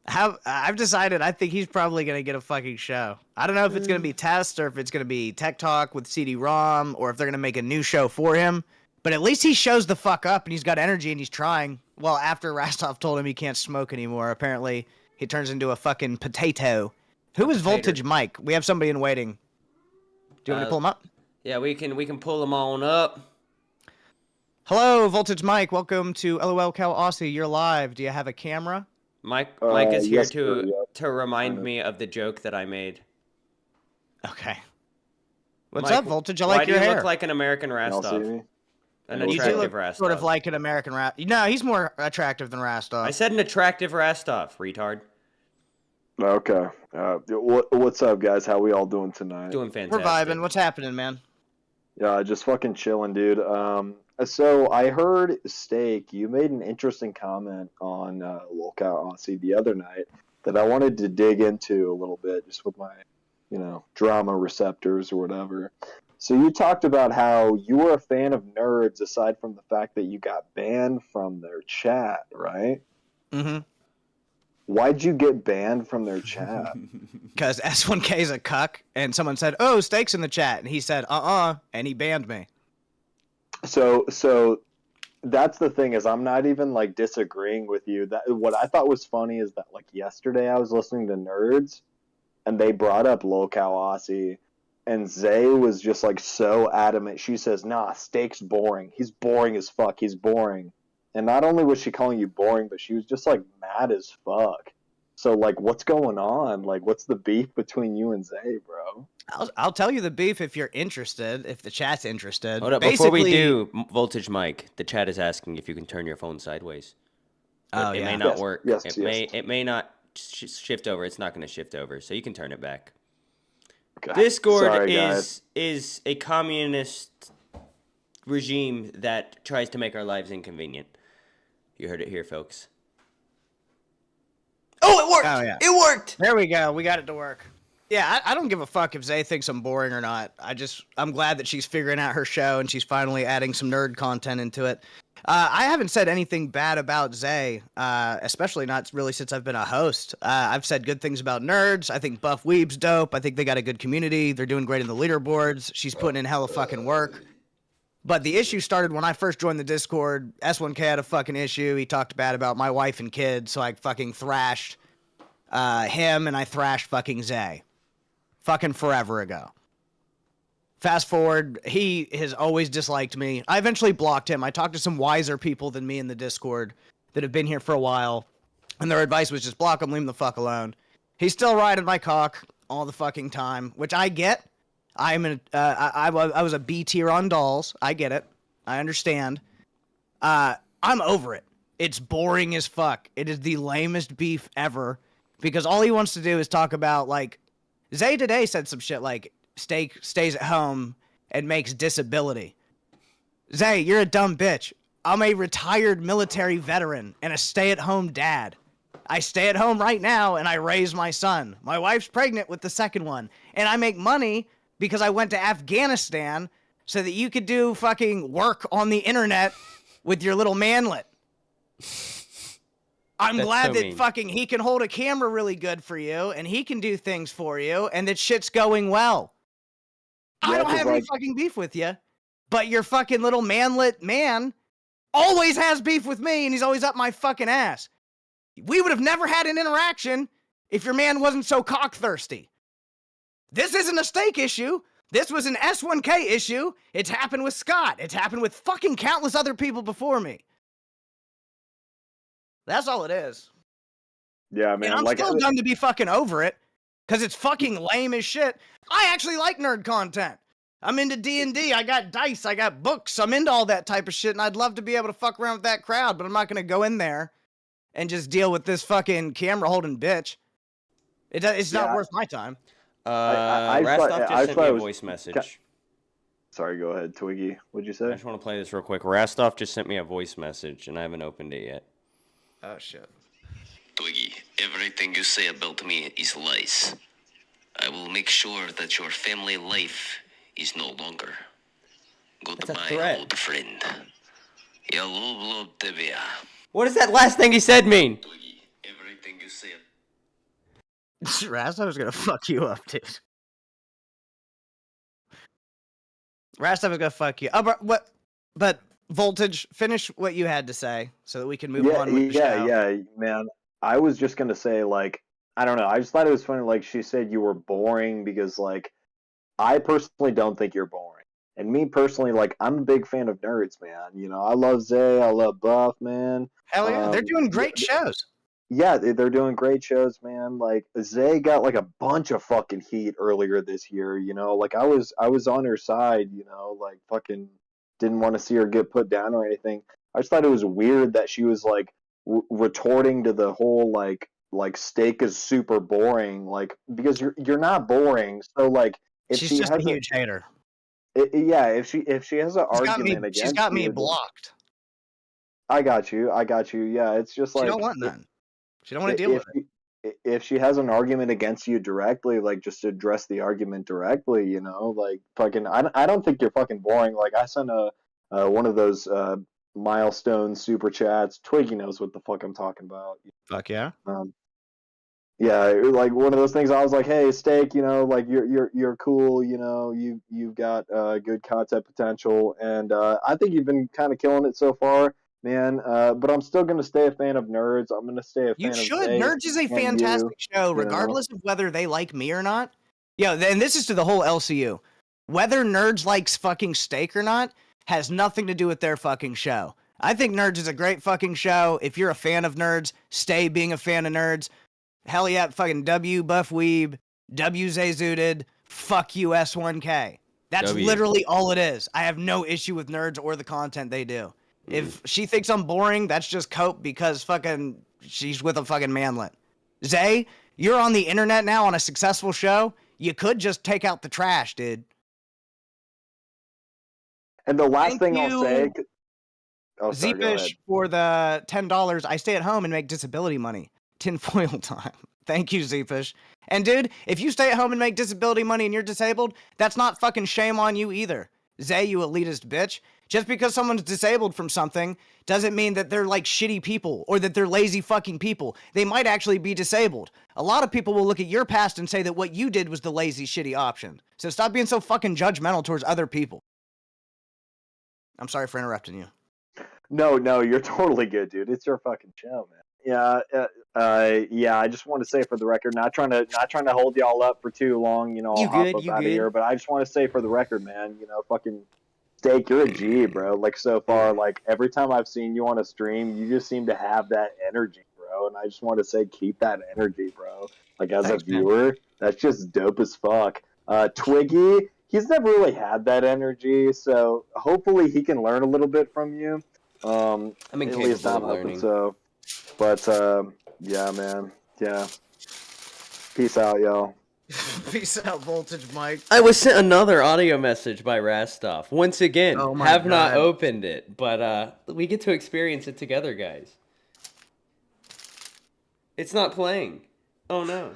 I've decided I think he's probably going to get a fucking show. I don't know if it's going to be Test or if it's going to be Tech Talk with CD-ROM or if they're going to make a new show for him. But at least he shows the fuck up and he's got energy and he's trying. Well, after Rastoff told him he can't smoke anymore, apparently he turns into a fucking potato. Who is Voltage Mike? We have somebody in waiting. Do you want me to pull him up? Yeah, we can pull them on up. Hello, Voltage Mike. Welcome to Lolcow Aussie. You're live. Do you have a camera? Mike is here to remind me of the joke that I made. Okay. What's Mike, up, Voltage? I like your hair. Why do you look like an American Rastov? An attractive Rastov. Sort of like an American Rastov. No, he's more attractive than Rastov. I said an attractive Rastov, retard. Okay. What's up, guys? How we all doing tonight? Doing fantastic. We're vibing. What's happening, man? Yeah, just fucking chilling, dude. So I heard, Steak, you made an interesting comment on Lolcow Aussie the other night that I wanted to dig into a little bit, just with my, drama receptors or whatever. So you talked about how you were a fan of nerds aside from the fact that you got banned from their chat, right? Mm-hmm. Why'd you get banned from their chat? Because S1K is a cuck, and someone said, oh, Steak's in the chat, and he said, and he banned me. So that's the thing, is I'm not even like disagreeing with you. That what I thought was funny is that like yesterday I was listening to Nerds and they brought up Lolcow Aussie and Zay was just like so adamant. She says, nah, Steak's boring. He's boring as fuck. He's boring. And not only was she calling you boring, but she was just like mad as fuck. So like, what's going on? Like, what's the beef between you and Zay, bro? I'll tell you the beef if you're interested, if the chat's interested. Hold up, before we do, Voltage Mike, the chat is asking if you can turn your phone sideways. It may not work. Yes, it may not shift over. It's not going to shift over, so you can turn it back. Okay. Discord is a communist regime that tries to make our lives inconvenient. You heard it here, folks. Oh, it worked! Oh, yeah. It worked! There we go. We got it to work. Yeah, I don't give a fuck if Zay thinks I'm boring or not. I'm glad that she's figuring out her show and she's finally adding some nerd content into it. I haven't said anything bad about Zay, especially not really since I've been a host. I've said good things about Nerds. I think Buff Weeb's dope. I think they got a good community. They're doing great in the leaderboards. She's putting in hella fucking work. But the issue started when I first joined the Discord. S1K had a fucking issue. He talked bad about my wife and kids, so I fucking thrashed him and I thrashed fucking Zay. Fucking forever ago. Fast forward, he has always disliked me. I eventually blocked him. I talked to some wiser people than me in the Discord that have been here for a while, and their advice was just block him, leave him the fuck alone. He's still riding my cock all the fucking time, which I get. I was a B tier on dolls. I get it. I understand. I'm over it. It's boring as fuck. It is the lamest beef ever, because all he wants to do is talk about, like, Zay today said some shit like, Steak stays at home and makes disability. Zay, you're a dumb bitch. I'm a retired military veteran and a stay-at-home dad. I stay at home right now and I raise my son. My wife's pregnant with the second one. And I make money because I went to Afghanistan so that you could do fucking work on the internet with your little manlet. I'm That's glad so that mean. fucking he can hold a camera really good for you, and he can do things for you, and that shit's going well. I Yeah, don't 'cause, have any like- fucking beef with you, but your fucking little manlet man always has beef with me, and he's always up my fucking ass. We would have never had an interaction if your man wasn't so cock-thirsty. This isn't a steak issue. This was an S1K issue. It's happened with Scott. It's happened with fucking countless other people before me. That's all it is. Yeah, man. And I'm like, still done to be fucking over it, because it's fucking lame as shit. I actually like nerd content. I'm into D&D. I got dice. I got books. I'm into all that type of shit, and I'd love to be able to fuck around with that crowd, but I'm not going to go in there and just deal with this fucking camera-holding bitch. It's not Yeah. worth my time. I Rastoff thought- just I sent thought me it a was- voice message. Sorry, go ahead, Twiggy. What'd you I say? just want to play this real quick. Rastoff just sent me a voice message, and I haven't opened it yet. Oh, shit. Twiggy, everything you say about me is lies. I will make sure that your family life is no longer. Goodbye, threat. old friend. Hello, Tevia. What does that last thing he said mean? Twiggy, everything you say. Rastov was gonna fuck you up, dude. Rastov was gonna fuck you. Oh, but what? But Voltage, finish what you had to say so that we can move on with the show. Yeah, man. I was just gonna say, like, I don't know. I just thought it was funny. Like, she said you were boring because, like, I personally don't think you're boring. And me personally, like, I'm a big fan of nerds, man. You know, I love Zay. I love Buff, man. Hell yeah, they're doing great yeah, shows. Yeah, they're doing great shows, man. Like, Zay got like a bunch of fucking heat earlier this year. You know, like I was on her side. You know, like fucking didn't want to see her get put down or anything. I just thought it was weird that she was like retorting to the whole like steak is super boring, like because you're not boring. So like if She's she just has a huge hater. yeah, if she has an She's got argument me, against she's got me you, blocked. I got you. Yeah, it's just She like don't want none. She don't want to deal with it. if she has an argument against you directly, like just address the argument directly, you know, like fucking. I don't think you're fucking boring. Like I sent one of those milestone super chats. Twiggy knows what the fuck I'm talking about. Fuck yeah. Yeah, like one of those things. I was like, hey, Steak, you know, like you're cool, you know, you've got good content potential, and I think you've been kind of killing it so far, man. But I'm still gonna stay a fan of nerds. I'm gonna stay a fan You of should. Zay Nerds is a and fantastic show, you know. regardless of whether they like me or not. Yeah, and this is to the whole LCU. Whether Nerds likes fucking Steak or not has nothing to do with their fucking show. I think Nerds is a great fucking show. If you're a fan of Nerds, stay being a fan of Nerds. Hell yeah, fucking W Buff Weeb, W Zay Zooted, fuck you S1K. That's W. literally all it is. I have no issue with Nerds or the content they do. If she thinks I'm boring, that's just cope because fucking she's with a fucking manlet. Zay, you're on the internet now on a successful show. You could just take out the trash, dude. And the last Thank thing I'll you, say. Oh, sorry, go ahead. Zeepish, for the $10. I stay at home and make disability money. Tinfoil time. Thank you, Zeepish. And dude, if you stay at home and make disability money and you're disabled, that's not fucking shame on you either. Zay, you elitist bitch. Just because someone's disabled from something doesn't mean that they're like shitty people or that they're lazy fucking people. They might actually be disabled. A lot of people will look at your past and say that what you did was the lazy, shitty option. So stop being so fucking judgmental towards other people. I'm sorry for interrupting you. No, you're totally good, dude. It's your fucking show, man. Yeah, yeah. I just want to say for the record, not trying to hold y'all up for too long. You know, I'll You hop good, up you out of good. here. But I just want to say for the record, man. You know, fucking Steak, you're a G, bro. Like so far, like every time I've seen you on a stream, you just seem to have that energy, bro. And I just want to say, keep that energy, bro. Like as Thanks, a viewer, that's just dope as fuck. Twiggy, he's never really had that energy, so hopefully he can learn a little bit from you. I'm At least incapable I'm of hoping learning. so. But yeah, man. Yeah. Peace out, y'all. Peace out, Voltage Mike. I was sent another audio message by Rastoff. Once again, Oh my have not God. opened it, but we get to experience it together, guys. It's not playing. Oh no.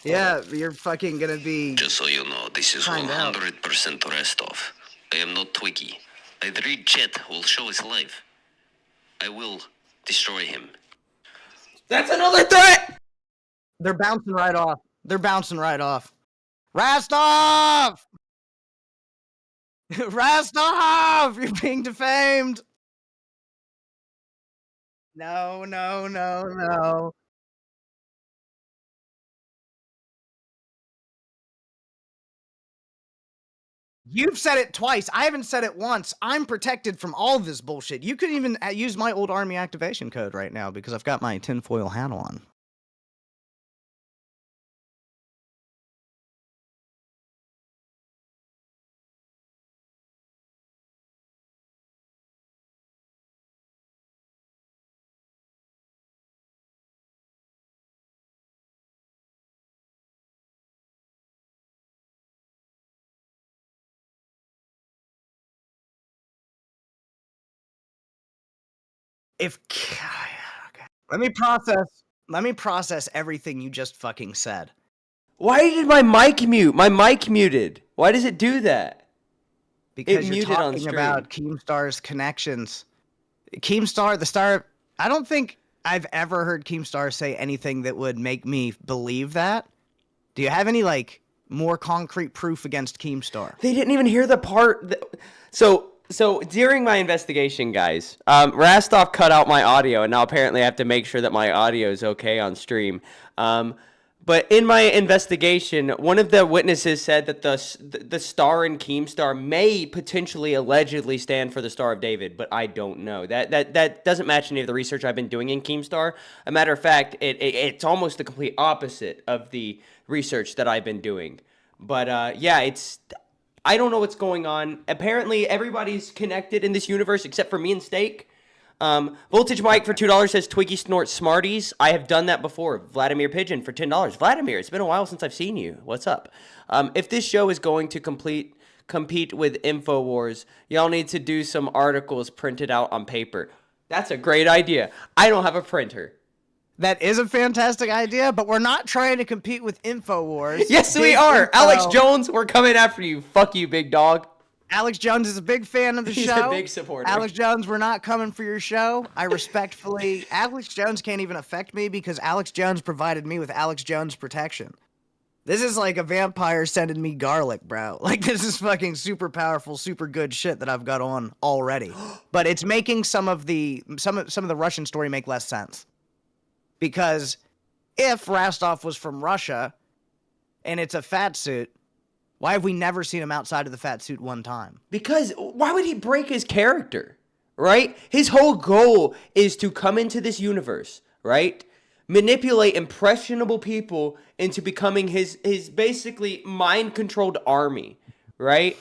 Yeah, you're fucking gonna be. Just so you know, this is Find out. 100% Rastov. I am not Twiggy. I read Jet will show his life. I will destroy him. That's another threat! They're bouncing right off. Rastov! Rastov! You're being defamed! No. You've said it twice. I haven't said it once. I'm protected from all this bullshit. You could even use my old army activation code right now because I've got my tinfoil hat on. If okay. Let me process everything you just fucking said. Why did my mic mute? My mic muted. Why does it do that? Because It you're muted on talking stream. about Keemstar's connections. Keemstar, the star. I don't think I've ever heard Keemstar say anything that would make me believe that. Do you have any like more concrete proof against Keemstar? They didn't even hear the part. So during my investigation, guys, Rastoff cut out my audio, and now apparently I have to make sure that my audio is okay on stream. But in my investigation, one of the witnesses said that the star in Keemstar may potentially allegedly stand for the Star of David, but I don't know. That doesn't match any of the research I've been doing in Keemstar. A matter of fact, it's almost the complete opposite of the research that I've been doing. But yeah, I don't know what's going on. Apparently, everybody's connected in this universe except for me and Steak. Voltage Mike for $2 says Twiggy snorts Smarties. I have done that before. Vladimir Pigeon for $10. Vladimir, it's been a while since I've seen you. What's up? If this show is going to compete with InfoWars, y'all need to do some articles printed out on paper. That's a great idea. I don't have a printer. That is a fantastic idea, but we're not trying to compete with InfoWars. Yes, we Big are. Info. Alex Jones, we're coming after you. Fuck you, big dog. Alex Jones is a big fan of the He's show. a big supporter. Alex Jones, we're not coming for your show. I respectfully... Alex Jones can't even affect me because Alex Jones provided me with Alex Jones protection. This is like a vampire sending me garlic, bro. Like, this is fucking super powerful, super good shit that I've got on already. But it's making some of the Russian story make less sense. Because if Rastoff was from Russia and it's a fat suit, why have we never seen him outside of the fat suit one time? Because why would he break his character, right? His whole goal is to come into this universe, right? Manipulate impressionable people into becoming his basically mind-controlled army, right?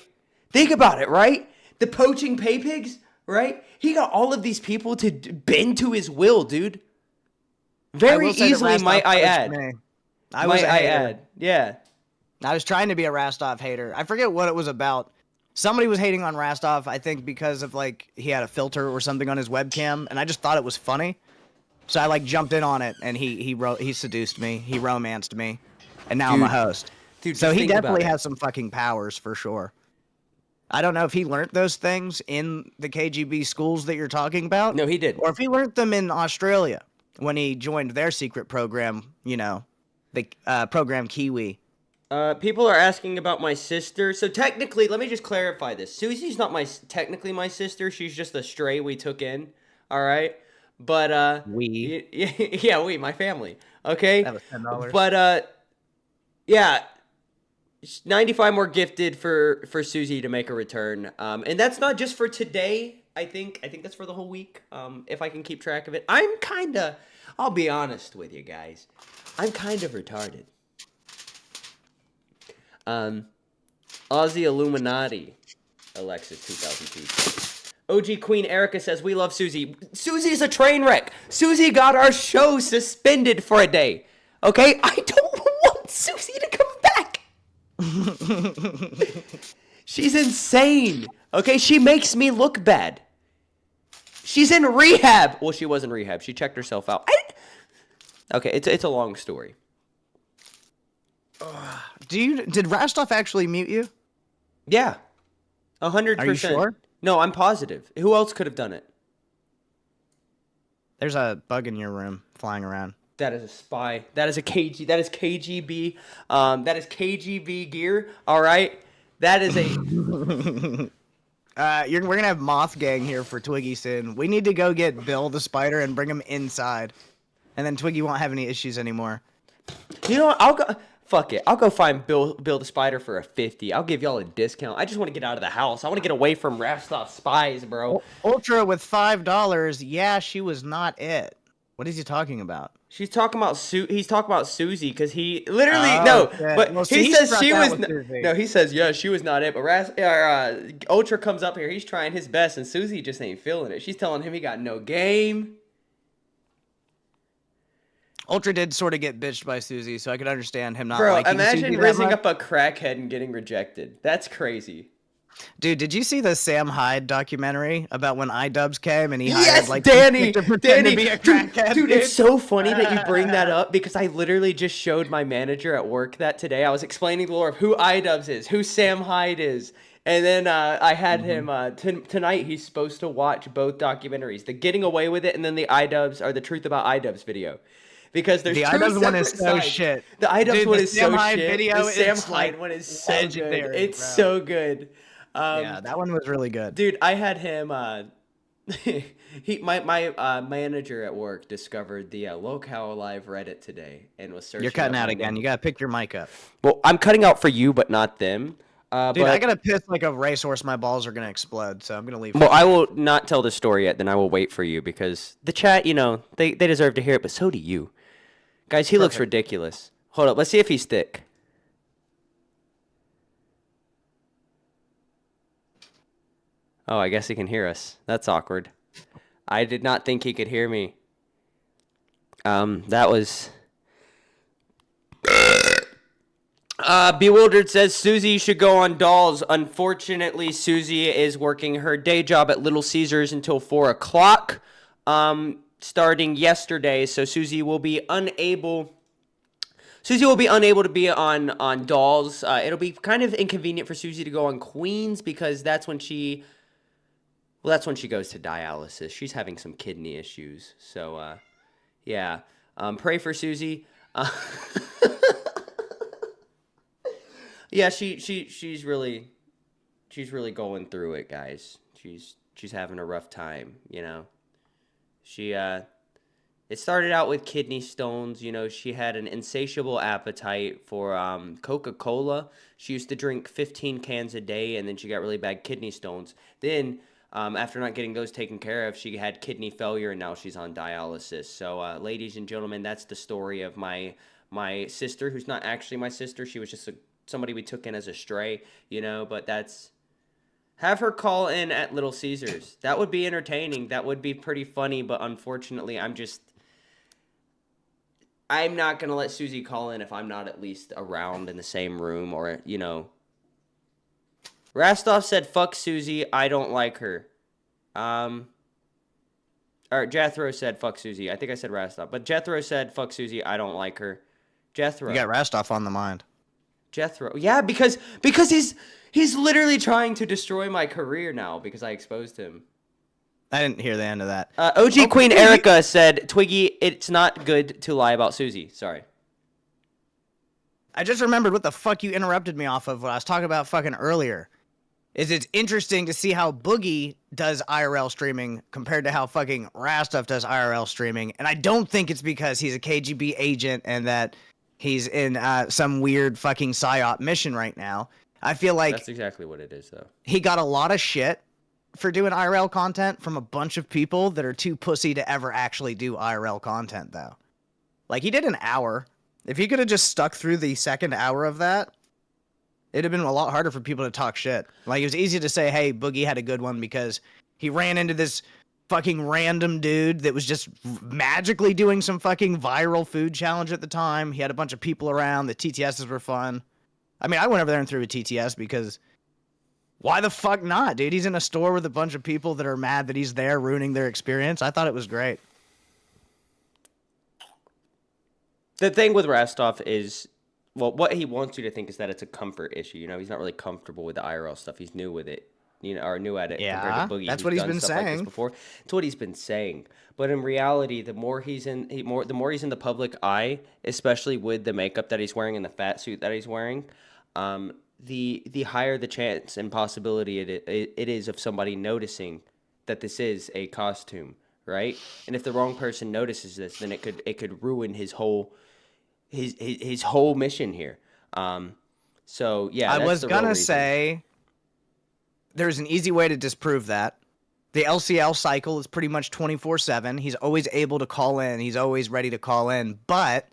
Think about it, right? The poaching pay pigs, right? He got all of these people to bend to his will, dude. Very easily, might I add. Might I add. Yeah. I was trying to be a Rastov hater. I forget what it was about. Somebody was hating on Rastov, I think because of like he had a filter or something on his webcam, and I just thought it was funny. So I like jumped in on it, and he seduced me, he romanced me, and now I'm a host. Dude, so just he think about definitely it. has some fucking powers for sure. I don't know if he learned those things in the KGB schools that you're talking about. No, he didn't. Or if he learned them in Australia when he joined their secret program, you know, the program Kiwi. People are asking about my sister. So technically, let me just clarify this. Susie's not technically my sister. She's just a stray we took in. All right. But We. yeah, my family. Okay. That was $10. But yeah, 95 more gifted for Susie to make a return. And that's not just for today. I think that's for the whole week. If I can keep track of it. I'll be honest with you guys. I'm kind of retarded. Aussie Illuminati, Alexis 2002. OG Queen Erica says, we love Susie. Susie's a train wreck. Susie got our show suspended for a day. Okay? I don't want Susie to come back. She's insane. Okay? She makes me look bad. She's in rehab. Well, she was in rehab. She checked herself out. Okay, it's a long story. Did Rastoff actually mute you? Yeah. 100%. Are you sure? No, I'm positive. Who else could have done it? There's a bug in your room flying around. That is a spy. That is a KG. That is KGB. That is KGB gear. All right. That is a. We're gonna have Moth Gang here for Twiggy soon. We need to go get Bill the spider and bring him inside, and then Twiggy won't have any issues anymore. You know what? I'll go. Fuck it. I'll go find Bill the Spider for a 50. I'll give y'all a discount. I just want to get out of the house. I want to get away from Rastoff spies, bro. Ultra with $5. Yeah, she was not it. What is he talking about? She's talking about He's talking about Susie because he literally Okay. but Well, he see, says struck she out was with Susie. no. He says yeah, she was not it. But Ultra comes up here. He's trying his best, and Susie just ain't feeling it. She's telling him he got no game. Ultra did sort of get bitched by Susie, so I could understand him not Bro, liking imagine Susie that raising much. up a crackhead and getting rejected. That's crazy. Dude, did you see the Sam Hyde documentary about when iDubbbz came and he Yes, hired like Danny, to pretend Danny, to be a crackhead? dude, it's so funny that you bring that up because I literally just showed my manager at work that today. I was explaining the lore of who iDubbbz is, who Sam Hyde is, and then I had him tonight. He's supposed to watch both documentaries, the Getting Away with It, and then the iDubbbz or the Truth About iDubbbz video. Because there's The two iDubbbz one is separate so sides. shit. The iDubbbz Dude, one the is Sam so Hyde shit. video The Sam is, Hyde like, one is so good. legendary, It's bro. so good. Yeah, that one was really good. Dude, I had him. My manager at work discovered the Lolcow Live Reddit today and was searching. You're cutting up out my again. name. You gotta pick your mic up. Well, I'm cutting out for you, but not them. Dude, but, I gotta piss like a racehorse. My balls are gonna explode, so I'm gonna leave. Well, I will not tell the story yet. Then I will wait for you because the chat, they deserve to hear it, but so do you, guys. He looks ridiculous. Hold up, let's see if he's thick. Oh, I guess he can hear us. That's awkward. I did not think he could hear me. That was... Bewildered says Susie should go on Dolls. Unfortunately, Susie is working her day job at Little Caesars until 4 o'clock, starting yesterday. So Susie will be unable to be on Dolls. It'll be kind of inconvenient for Susie to go on Queens because that's when she goes to dialysis. She's having some kidney issues. So, yeah. Pray for Susie. Yeah, she's really going through it, guys. She's having a rough time, It started out with kidney stones. She had an insatiable appetite for Coca-Cola. She used to drink 15 cans a day, and then she got really bad kidney stones. Then, after not getting those taken care of, she had kidney failure, and now she's on dialysis. So, ladies and gentlemen, that's the story of my sister, who's not actually my sister. She was just somebody we took in as a stray, but that's... Have her call in at Little Caesars. That would be entertaining. That would be pretty funny, but unfortunately, I'm not going to let Susie call in if I'm not at least around in the same room or, Rastoff said, fuck Susie, I don't like her. Or Jethro said, fuck Susie. I think I said Rastoff. But Jethro said, fuck Susie, I don't like her. Jethro. You got Rastoff on the mind. Jethro. Yeah, because he's literally trying to destroy my career now because I exposed him. I didn't hear the end of that. OG Queen Erica said, Twiggy, it's not good to lie about Susie. Sorry. I just remembered what the fuck you interrupted me off of what I was talking about fucking earlier. It's interesting to see how Boogie does IRL streaming compared to how fucking Rastoff does IRL streaming. And I don't think it's because he's a KGB agent and that he's in some weird fucking PSYOP mission right now. I feel like... That's exactly what it is, though. He got a lot of shit for doing IRL content from a bunch of people that are too pussy to ever actually do IRL content, though. Like, he did an hour. If he could have just stuck through the second hour of that, it'd have been a lot harder for people to talk shit. Like, it was easy to say, hey, Boogie had a good one because he ran into this fucking random dude that was just magically doing some fucking viral food challenge at the time. He had a bunch of people around. The TTSs were fun. I mean, I went over there and threw a TTS because why the fuck not, dude? He's in a store with a bunch of people that are mad that he's there ruining their experience. I thought it was great. The thing with Rastoff is, well, what he wants you to think is that it's a comfort issue. He's not really comfortable with the IRL stuff. He's new with it. are new at it Yeah, compared to Boogie. that's who's what he's done been stuff like this saying. before. It's what he's been saying. But in reality, the more he's in the public eye, especially with the makeup that he's wearing and the fat suit that he's wearing, the higher the chance and possibility it is of somebody noticing that this is a costume, right? And if the wrong person notices this, then it could ruin his whole mission here. So yeah, I that's was the real gonna reason. say there's an easy way to disprove that. The LCL cycle is pretty much 24/7. He's always able to call in. He's always ready to call in. But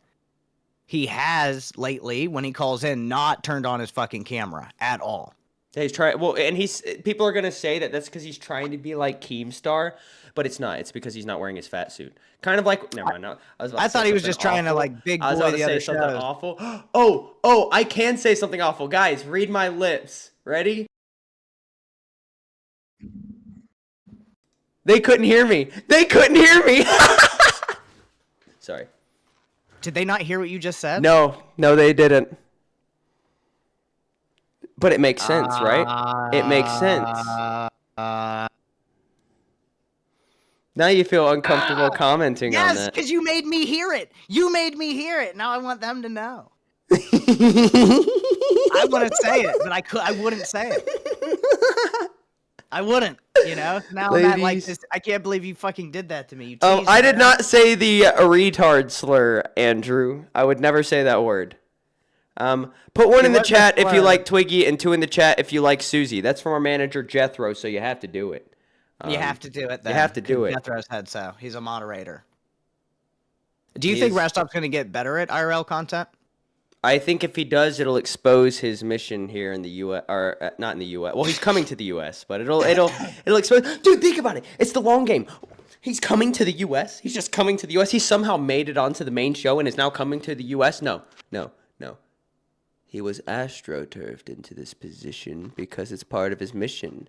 he has lately, when he calls in, not turned on his fucking camera at all. He's trying. Well, and people are gonna say that's because he's trying to be like Keemstar, but it's not. It's because he's not wearing his fat suit. Kind of like. Never mind. No, I thought he was just trying to like big boy I was about to the say other something shows. awful. Oh! I can say something awful, guys. Read my lips. Ready? They couldn't hear me. Sorry. Did they not hear what you just said? No, they didn't. But it makes sense, right? It makes sense. Now you feel uncomfortable commenting on Yes, that. because you made me hear it. You made me hear it. Now I want them to know. I want to say it, but I wouldn't say it. I wouldn't, Now I'm at like this. I can't believe you fucking did that to me. You teased I me, did man. not say the retard slur, Andrew. I would never say that word. Put one in the wasn't chat if you slur. like Twiggy, and 2 in the chat if you like Susie. That's from our manager Jethro, so you have to do it. You have to do it then. have to do it. Jethro said so. He's a moderator. Do you think He's- Rastoff's going to get better at IRL content? I think if he does, it'll expose his mission here in the U.S. or not in the U.S. Well, he's coming to the U.S., but it'll expose. Dude, think about it. It's the long game. He's coming to the U.S. He's just coming to the U.S. He somehow made it onto the main show and is now coming to the U.S. No. He was astroturfed into this position because it's part of his mission.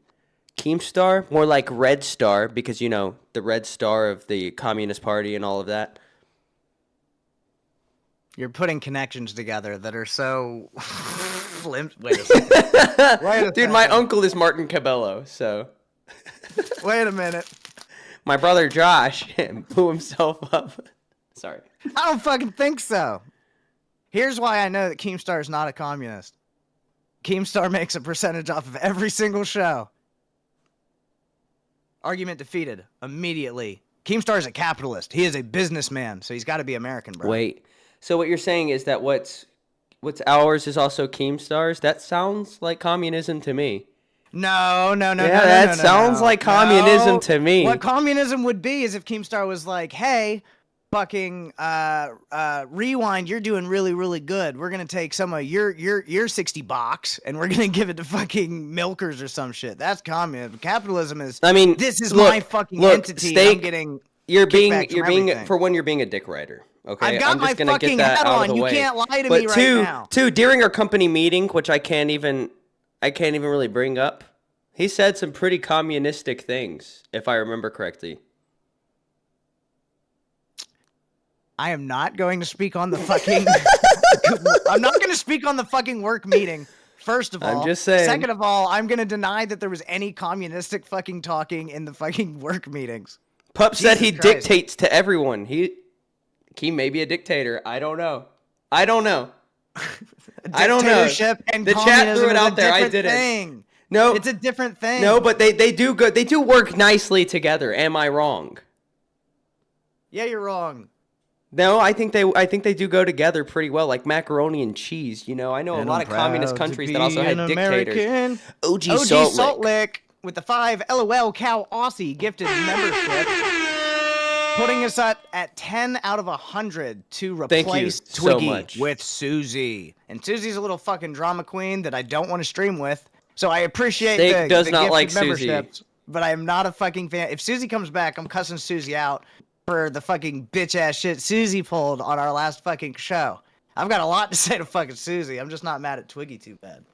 Keemstar, more like Red Star, because the Red Star of the Communist Party and all of that. You're putting connections together that are so flimsy. Wait a second. Dude, my uncle is Martin Cabello, so Wait a minute. my brother Josh blew himself up. Sorry. I don't fucking think so. Here's why I know that Keemstar is not a communist. Keemstar makes a percentage off of every single show. Argument defeated immediately. Keemstar is a capitalist. He is a businessman, so he's got to be American, bro. Wait. So what you're saying is that what's ours is also Keemstar's? That sounds like communism to me. No. Yeah, that sounds like communism to me. What communism would be is if Keemstar was like, hey, fucking Rewind, you're doing really, really good. We're going to take some of your $60 and we're going to give it to fucking milkers or some shit. That's communism. Capitalism is, this is my fucking entity. I'm getting You're being everything. for one, you're being a dick rider. Okay, I've got I'm just my gonna fucking get that hat out on. of the You way. can't lie to but me right two, now. during our company meeting, which I can't even really bring up, he said some pretty communistic things, if I remember correctly. I am not going to speak on the fucking. I'm not going to speak on the fucking work meeting. First of all, I'm just saying. Second of all, I'm going to deny that there was any communistic fucking talking in the fucking work meetings. Pup said he Jesus Christ. dictates to everyone. He may be a dictator. I don't know. I don't know. Dictatorship and The chat communism threw it is out a there. I different didn't. thing. No, It's a different thing. no, but they do good. They do work nicely together. Am I wrong? Yeah, you're wrong. No, I think they do go together pretty well, like macaroni and cheese. I know a lot of communist countries that also had dictators. American. OG OG Salt Salt Lick. Lick with the 5 Lolcow Aussie gifted membership, putting us at 10 out of 100 to Thank you replace so Twiggy much. with Susie. And Susie's a little fucking drama queen that I don't want to stream with. So I appreciate Steak does the not gifted like Susie. memberships, but I am not a fucking fan. If Susie comes back, I'm cussing Susie out for the fucking bitch ass shit Susie pulled on our last fucking show. I've got a lot to say to fucking Susie. I'm just not mad at Twiggy too bad.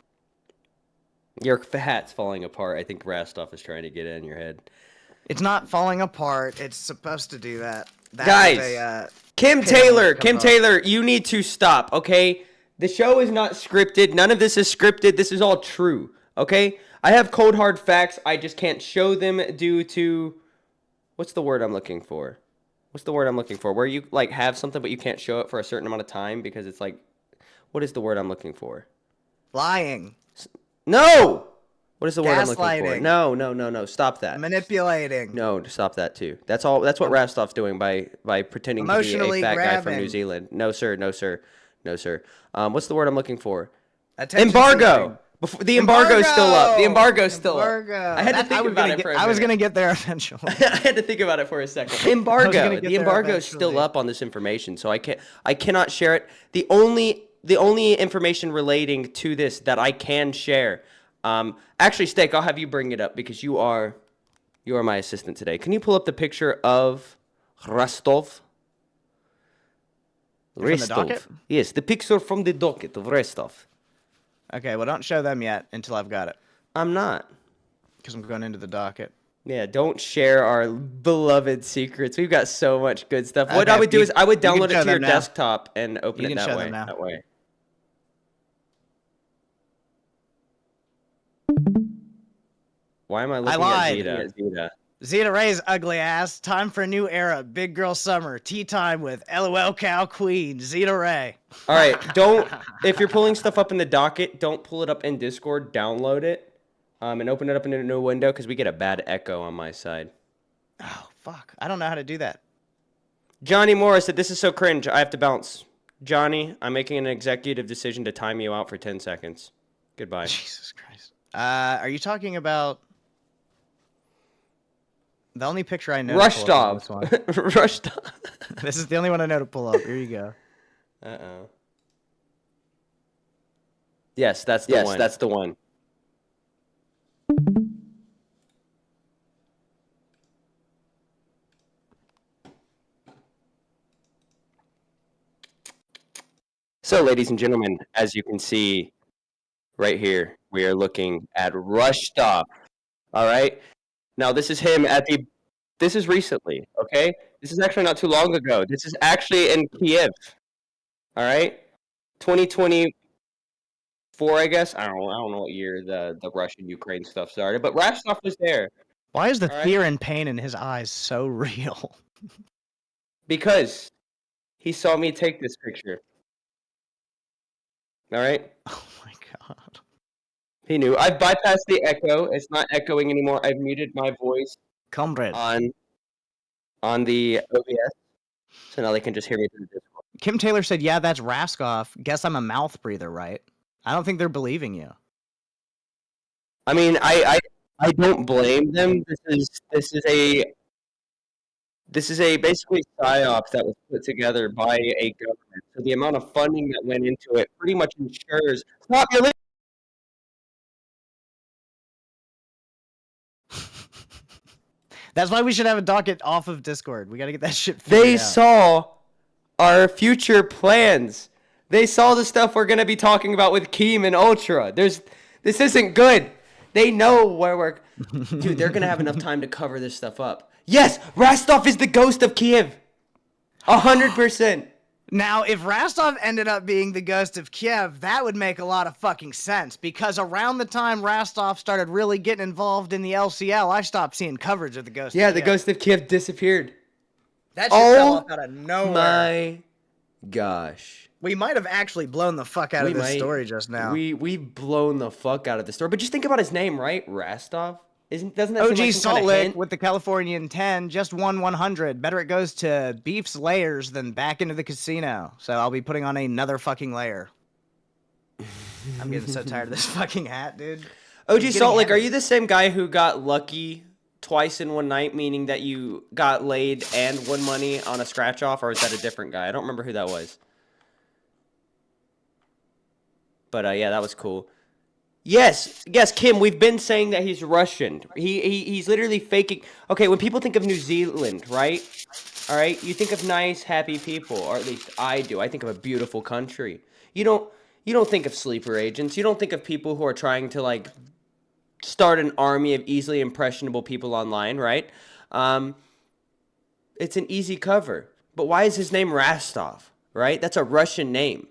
Your hat's falling apart. I think Rastoff is trying to get in your head. It's not falling apart. It's supposed to do that. That Guys, was a, Kim pin when Taylor, it comes up. you need to stop, okay? The show is not scripted. None of this is scripted. This is all true, okay? I have cold hard facts. I just can't show them due to what's the word I'm looking for? What's the word I'm looking for? Where you like have something but you can't show it for a certain amount of time because it's like, what is the word I'm looking for? Lying. No. What is the word I'm looking for? Gaslighting. No. Stop that. Manipulating. No, stop that too. That's all. That's what Rastoff's doing by pretending to be a Emotionally fat guy from New grabbing. Zealand. No, sir. What's the word I'm looking for? Attention Embargo. seeking. Before, the embargo's still up. The embargo's still Embargo. up. I had to think about it for a minute. I was gonna get there eventually. I had to think about it for a second. Embargo. get The there embargo's still eventually. up on this information, so I cannot share it. The only information relating to this that I can share. Actually, Steak, I'll have you bring it up because you are my assistant today. Can you pull up the picture of Rastov? From the docket? Yes, the picture from the docket of Rastov. Okay, well, don't show them yet until I've got it, I'm not. because I'm going into the docket. Yeah, don't share our beloved secrets. We've got so much good stuff. What Okay, I would do is I would you can download it show to your them now. desktop and open You it can that show way. them now. That way. Why am I looking lied. at Zeta? Zeta Ray's ugly ass. Time for a new era. Big girl summer. Tea time with Lolcow Queen. Zeta Ray. All right, don't. If you're pulling stuff up in the docket, don't pull it up in Discord. Download it, and open it up in a new window because we get a bad echo on my side. Oh, fuck. I don't know how to do that. Johnny Morris said, "This is so cringe. I have to bounce." Johnny, I'm making an executive decision to time you out for 10 seconds. Goodbye. Jesus Christ. Are you talking about the only picture I know? to pull up is Rastov. this one. Rastov. This is the only one I know to pull up. Here you go. Uh-oh. Yes, that's the one. That's the one. So, ladies and gentlemen, as you can see right here, we are looking at Rastov. All right? Now, this is him at the... This is recently, okay? This is actually not too long ago. This is actually in Kiev. All right? 2024, I guess. I don't know what year the Russian-Ukraine stuff started, but Rastoff was there. Why is the All right. fear and pain in his eyes so real? Because he saw me take this picture. All right? Oh my god. He knew. I've bypassed the echo. It's not echoing anymore. I've muted my voice Comrade. on the OBS, so now they can just hear me through the Discord. Kim Taylor said, yeah, that's Raskoff. Guess I'm a mouth breather, right? I don't think they're believing you. I mean, I don't blame them. This is a basically psyops that was put together by a government. So the amount of funding that went into it pretty much ensures. Stop your. That's why we should have a docket off of Discord. We gotta get that shit figured They out. saw our future plans. They saw the stuff we're gonna be talking about with Keem and Ultra. This isn't good. They know where we're. Dude, they're gonna have enough time to cover this stuff up. Yes, Rastoff is the ghost of Kiev. 100%. Now, if Rastov ended up being the ghost of Kiev, that would make a lot of fucking sense, because around the time Rastov started really getting involved in the LCL, I stopped seeing coverage of the ghost Yeah, of the Kiev. ghost of Kiev disappeared. That shit fell Oh off out of nowhere. my gosh. We might have actually blown the fuck out of this story just now. We've blown the fuck out of the story. But just think about his name, right? Rastov? Doesn't that seem OG like some Salt kind of Lick hint? with the Californian 10 just won 100. Better it goes to Beef's layers than back into the casino. So I'll be putting on another fucking layer. I'm getting so tired of this fucking hat, dude. OG getting Salt Lick, are heavy. you the same guy who got lucky twice in one night, meaning that you got laid and won money on a scratch off, or is that a different guy? I don't remember who that was. But yeah, that was cool. Yes, Kim, we've been saying that he's Russian. He's literally faking. Okay, when people think of New Zealand, right? All right, you think of nice, happy people, or at least I do. I think of a beautiful country. You don't think of sleeper agents. You don't think of people who are trying to like start an army of easily impressionable people online, right? It's an easy cover. But why is his name Rastov, right? That's a Russian name.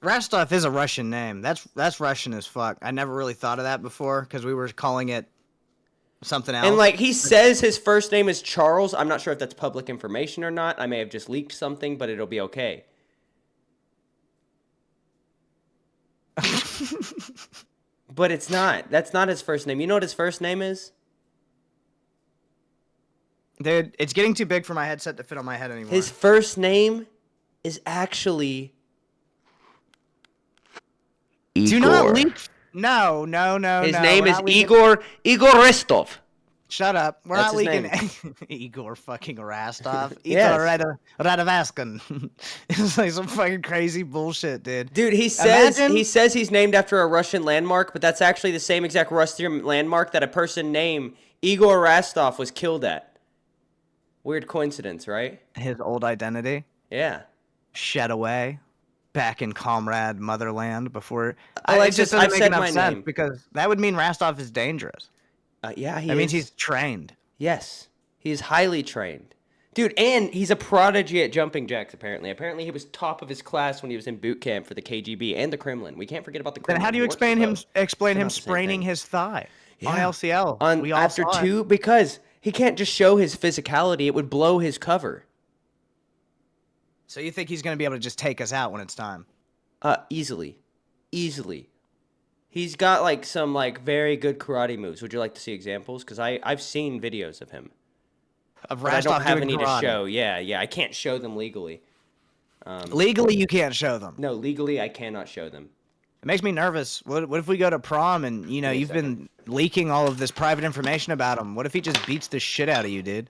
Rastov is a Russian name. That's Russian as fuck. I never really thought of that before because we were calling it something else. And like he says his first name is Charles. I'm not sure if that's public information or not. I may have just leaked something, but it'll be okay. But it's not. That's not his first name. You know what his first name is? Dude, it's getting too big for my headset to fit on my head anymore. His first name is actually Igor. Do not leak. No. His no, name we're is not leaking- Igor Rastov. Shut up. We're That's not his leaking. Igor fucking Rastov. Yes. Igor Radovaskin. It's like some fucking crazy bullshit, dude. Dude, he says Imagine- he's named after a Russian landmark, but that's actually the same exact Russian landmark that a person named Igor Rastov was killed at. Weird coincidence, right? His old identity Yeah. shed away back in comrade motherland before. Alexis, it just doesn't I've make said enough my sense name. because that would mean Rastov is dangerous. Yeah, he That is. means he's trained. Yes, he's highly trained. Dude, and he's a prodigy at jumping jacks, apparently. Apparently, he was top of his class when he was in boot camp for the KGB and the Kremlin. We can't forget about the Then Kremlin. how do you He works explain for him both. explain They're him not the same spraining thing. his thigh on Yeah. LCL? On We all after saw it. 2? Because he can't just show his physicality. It would blow his cover. So you think he's going to be able to just take us out when it's time? Easily. He's got like some like very good karate moves. Would you like to see examples? Because I've seen videos of him. Of But I don't Rastov have doing any karate. to show. Yeah. I can't show them legally. Legally, you can't show them. No, legally I cannot show them. It makes me nervous. What if we go to prom and, you know, Wait a you've been leaking all of this private information about him? What if he just beats the shit out of you, dude?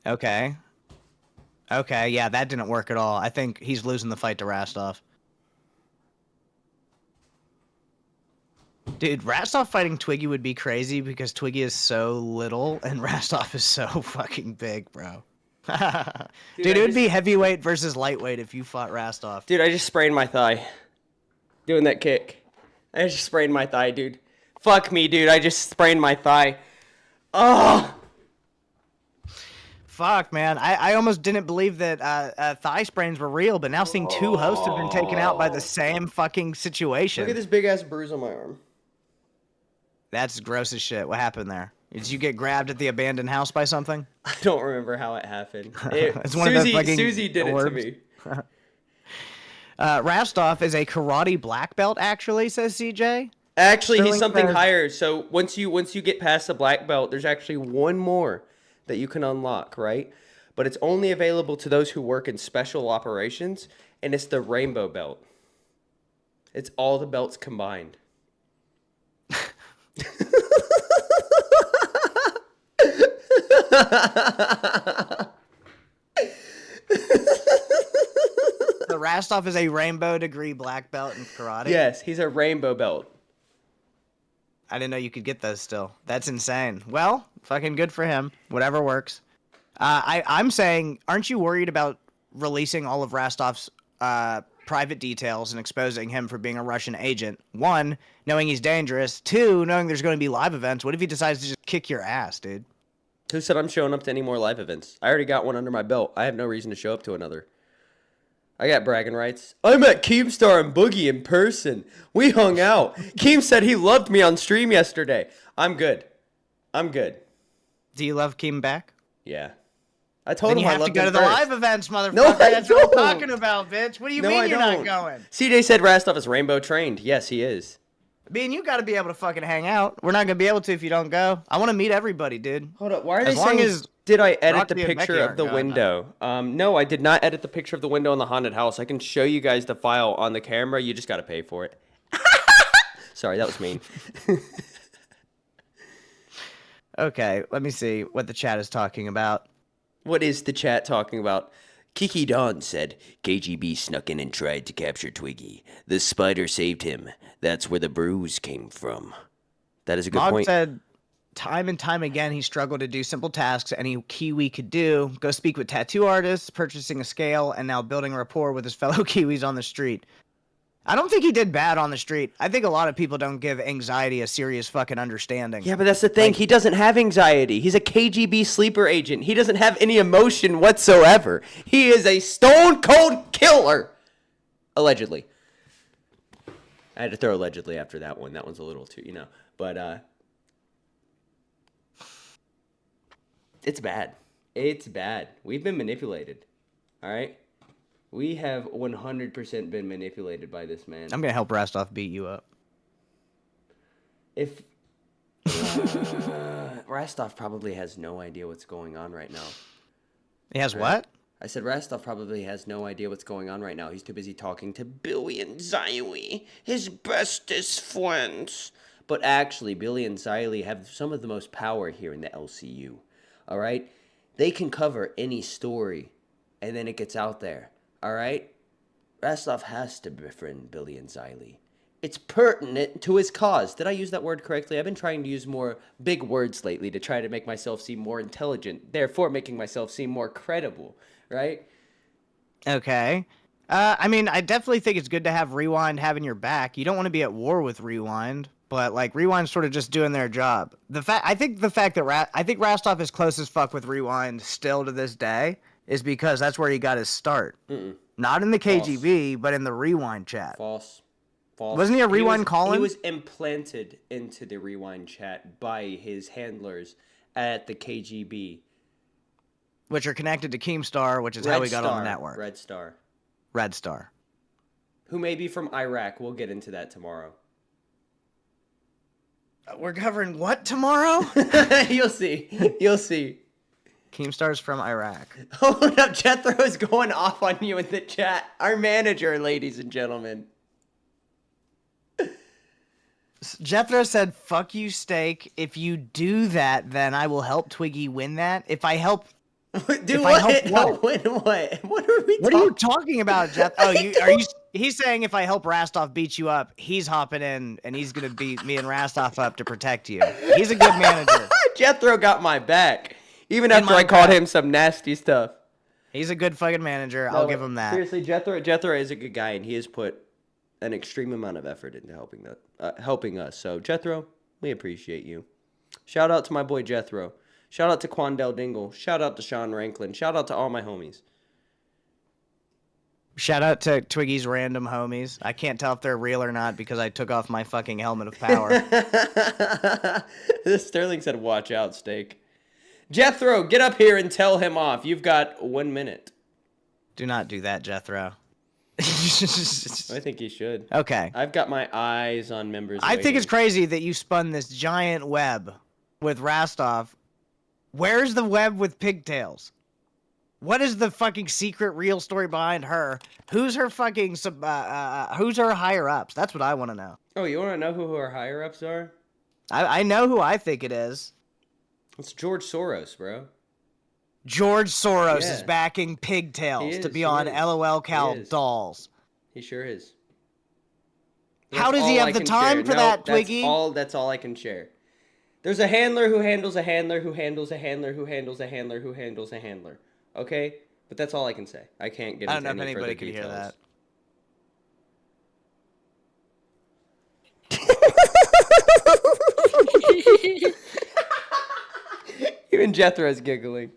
Okay, yeah, that didn't work at all. I think he's losing the fight to Rastov. Dude, Rastov fighting Twiggy would be crazy because Twiggy is so little and Rastov is so fucking big, bro. Dude, it would be heavyweight versus lightweight if you fought Rastov. Dude, I just sprained my thigh. Doing that kick. I just sprained my thigh, dude. Fuck me, dude. I just sprained my thigh. Oh! Fuck, man. I almost didn't believe that thigh sprains were real, but now seeing two hosts have been taken out by the same fucking situation. Look at this big ass bruise on my arm. That's gross as shit. What happened there? Did you get grabbed at the abandoned house by something? I don't remember how it happened. It's one of the fucking Susie did it to orbs. me. Rastov is a karate black belt, actually, says CJ. Actually, he's Sterling something says- higher. So once you get past the black belt, there's actually one more that you can unlock, right? But it's only available to those who work in special operations, and it's the rainbow belt. It's all the belts combined. So Rastov is a rainbow degree black belt in karate. Yes, he's a rainbow belt. I didn't know you could get those still. That's insane. Well, fucking good for him. Whatever works. I'm saying, aren't you worried about releasing all of Rastov's private details and exposing him for being a Russian agent? One, knowing he's dangerous. Two, knowing there's going to be live events. What if he decides to just kick your ass, dude? Who said I'm showing up to any more live events? I already got one under my belt. I have no reason to show up to another. I got bragging rights. I met Keemstar and Boogie in person. We hung out. Keem said he loved me on stream yesterday. I'm good. Do you love Keem back? Yeah. I told Then him you I have to loved go him to the first. live events, motherfucker. No, I That's what I'm don't. talking about, bitch. What do you No, mean I you're don't. not going? CJ said Rastoff is rainbow trained. Yes, he is. Me and you got to be able to fucking hang out. We're not going to be able to if you don't go. I want to meet everybody, dude. Hold up. Why are As they long saying, as did I edit the Roxy and picture Becky of aren't the going, window? No, I did not edit the picture of the window in the haunted house. I can show you guys the file on the camera. You just got to pay for it. Sorry, that was mean. Okay, let me see what the chat is talking about. What is the chat talking about? Kiki Dawn said, KGB snuck in and tried to capture Twiggy. The spider saved him. That's where the bruise came from. That is a good Mog point. said, time and time again, he struggled to do simple tasks any Kiwi could do. Go speak with tattoo artists, purchasing a scale, and now building rapport with his fellow Kiwis on the street. I don't think he did bad on the street. I think a lot of people don't give anxiety a serious fucking understanding. Yeah, but that's the thing. He doesn't have anxiety. He's a KGB sleeper agent. He doesn't have any emotion whatsoever. He is a stone cold killer. Allegedly. I had to throw allegedly after that one. That one's a little too, But, it's bad. It's bad. We've been manipulated. All right? We have 100% been manipulated by this man. I'm going to help Rastoff beat you up. If Rastoff probably has no idea what's going on right now. He has what? I said Rastoff probably has no idea what's going on right now. He's too busy talking to Billy and Xylee, his bestest friends. But actually, Billy and Xylee have some of the most power here in the LCU. All right? They can cover any story, and then it gets out there. All right? Rastoff has to befriend Billy and Xylee. It's pertinent to his cause. Did I use that word correctly? I've been trying to use more big words lately to try to make myself seem more intelligent, therefore making myself seem more credible, right? Okay. I mean, I definitely think it's good to have Rewind having your back. You don't want to be at war with Rewind, but like Rewind's sort of just doing their job. I think Rastoff is close as fuck with Rewind still to this day is because that's where he got his start. Not in the KGB, but in the Rewind chat. False. Wasn't he a Rewind Colin? He was implanted into the Rewind chat by his handlers at the KGB. Which are connected to Keemstar, which is how we got on the network. Red Star. Who may be from Iraq. We'll get into that tomorrow. We're covering what tomorrow? You'll see. You'll see. Keemstar's from Iraq. Oh, no, Jethro is going off on you in the chat. Our manager, ladies and gentlemen. Jethro said, fuck you, Steak. If you do that, then I will help Twiggy win that. If I help... Do what? Help win what? What are we What are you talking about, Jethro? Oh, he's saying if I help Rastoff beat you up, he's hopping in, and he's going to beat me and Rastoff up to protect you. He's a good manager. Jethro got my back. Even after I called him some nasty stuff. He's a good fucking manager. I'll give him that. Seriously, Jethro is a good guy, and he has put an extreme amount of effort into helping us. So, Jethro, we appreciate you. Shout out to my boy Jethro. Shout out to Quandell Dingle. Shout out to Sean Ranklin. Shout out to all my homies. Shout out to Twiggy's random homies. I can't tell if they're real or not because I took off my fucking helmet of power. Sterling said, watch out, Steak. Jethro, get up here and tell him off. You've got 1 minute. Do not do that, Jethro. I think he should. Okay. I've got my eyes on members. I think it's crazy that you spun this giant web with Rastoff. Where's the web with Pigtails? What is the fucking secret real story behind her? Who's her fucking who's her higher ups? That's what I want to know. Oh, you want to know who her higher ups are? I know who I think it is. It's George Soros, bro. George Soros is backing Pigtails to be on Lolcow dolls. He sure is. How does he have the time for that, Twiggy? That's all I can share. There's a handler who handles a handler who handles a handler who handles a handler who handles a handler. Okay? But that's all I can say. I can't get into any further details. I don't know if anybody can hear that. Even Jethro is giggling.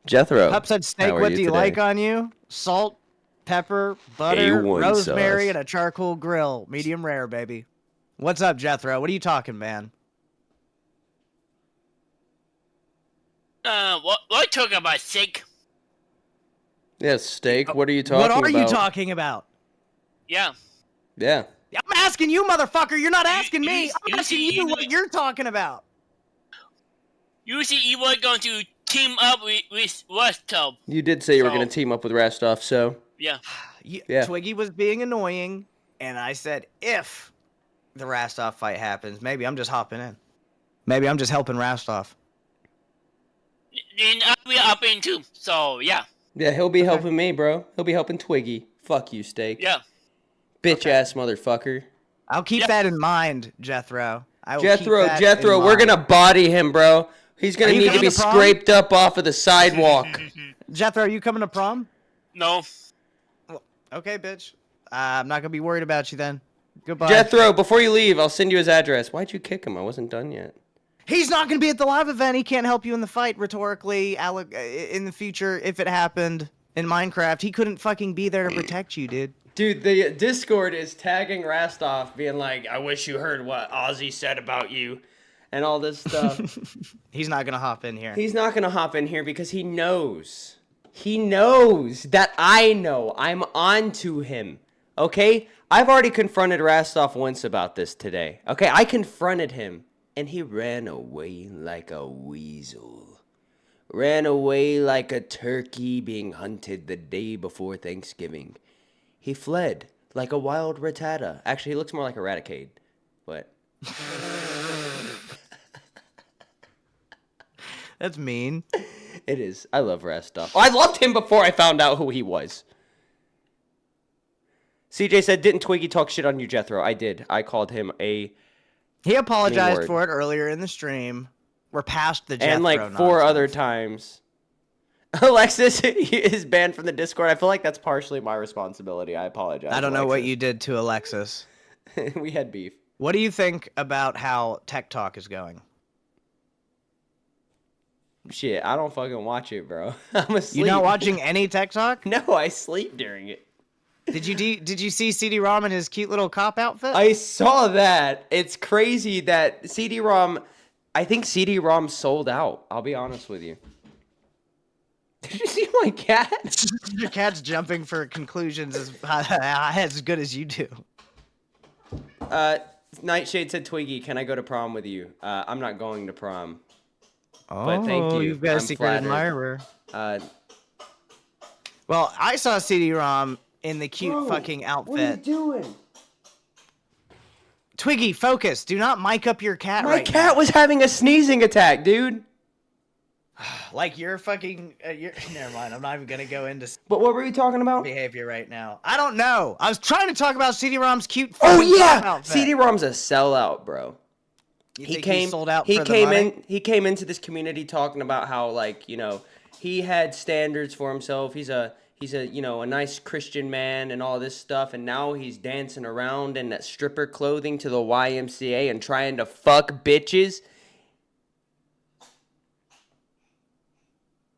Jethro. Pup said, Steak, what do you like on you? Salt, pepper, butter, rosemary, and a charcoal grill. Medium rare, baby. What's up, Jethro? What are you talking, man? What are you talking about, Steak? Yes, Steak, what are you talking about? What are you talking about? Yeah. Yeah. I'm asking you, motherfucker. You're not asking me. I'm asking you what you're talking about. Usually you were going to team up with Rastov. You did say you were going to team up with Rastoff, so... Yeah. Twiggy was being annoying, and I said, if the Rastoff fight happens, maybe I'm just hopping in. Maybe I'm just helping Rastoff. Then I'll be up in too, so yeah. Yeah, he'll be helping me, bro. He'll be helping Twiggy. Fuck you, Steak. Yeah. Bitch-ass motherfucker. I'll keep that in mind, Jethro. Jethro, we're going to body him, bro. He's going to need to be scraped up off of the sidewalk. Jethro, are you coming to prom? No. Okay, bitch. I'm not gonna be worried about you then. Goodbye. Jethro, before you leave, I'll send you his address. Why'd you kick him? I wasn't done yet. He's not gonna be at the live event. He can't help you in the fight rhetorically. In the future, if it happened in Minecraft, he couldn't fucking be there to protect you, dude. Dude, the Discord is tagging Rastoff, being like, I wish you heard what Ozzy said about you, and all this stuff. He's not gonna hop in here. He's not gonna hop in here because he knows. He knows that I know. I'm on to him. Okay? I've already confronted Rastoff once about this today. Okay? I confronted him, and he ran away like a weasel. Ran away like a turkey being hunted the day before Thanksgiving. He fled like a wild rattata. Actually, he looks more like a raticade, but... That's mean. It is. I love Rastoff. Oh, I loved him before I found out who he was. CJ said, didn't Twiggy talk shit on you, Jethro? I did. I called him a... He apologized for it earlier in the stream. We're past the Jethro and like 4 other times. Alexis is banned from the Discord. I feel like that's partially my responsibility. I apologize. I don't know what Alexis. you did to Alexis. We had beef. What do you think about how Tech Talk is going? Shit, I don't fucking watch it, bro. I'm asleep. You not watching any Tech Talk? No, I sleep during it. Did you see CD-ROM in his cute little cop outfit? I saw that. It's crazy that CD-ROM... I think CD-ROM sold out. I'll be honest with you. Did you see my cat? Your cat's jumping for conclusions as good as you do. Nightshade said, Twiggy, can I go to prom with you? I'm not going to prom. Oh, but thank you. You've got a I'm secret flattered. admirer. Uh, Well, I saw CD-ROM in the cute fucking outfit. What are you doing? Twiggy, focus. Do not mic up your cat My right cat now. was having a sneezing attack, dude. Like you're fucking... Never mind. I'm not even going to go into But what were you talking about? behavior right now. I don't know. I was trying to talk about CD-ROM's cute Oh fucking cop yeah, outfit. CD-ROM's a sellout, bro. You think he sold out for the came money? He came into this community talking about how, like, you know, he had standards for himself. He's a you know, a nice Christian man and all this stuff, and now he's dancing around in that stripper clothing to the YMCA and trying to fuck bitches.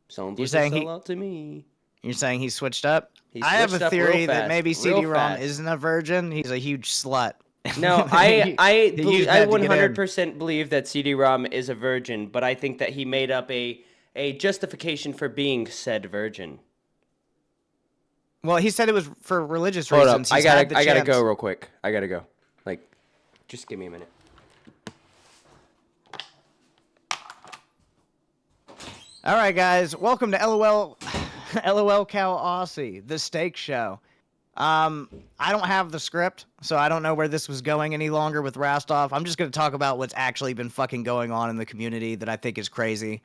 Sounds You're like saying a he- sellout to me. You're saying he switched up? He I have switched a up real theory that fast, maybe real CD-ROM fast. isn't a virgin. He's a huge slut. No, He I used that to get in. 100% believe that CD-ROM is a virgin, but I think that he made up a justification for being said virgin. Well, he said it was for religious Hold up, reasons. I He's had the gotta chance. go real quick. I gotta go. Like, just give me a minute. All right, guys, welcome to LOL Cow Aussie, the steak show. I don't have the script, so I don't know where this was going any longer with Rastoff. I'm just going to talk about what's actually been fucking going on in the community that I think is crazy.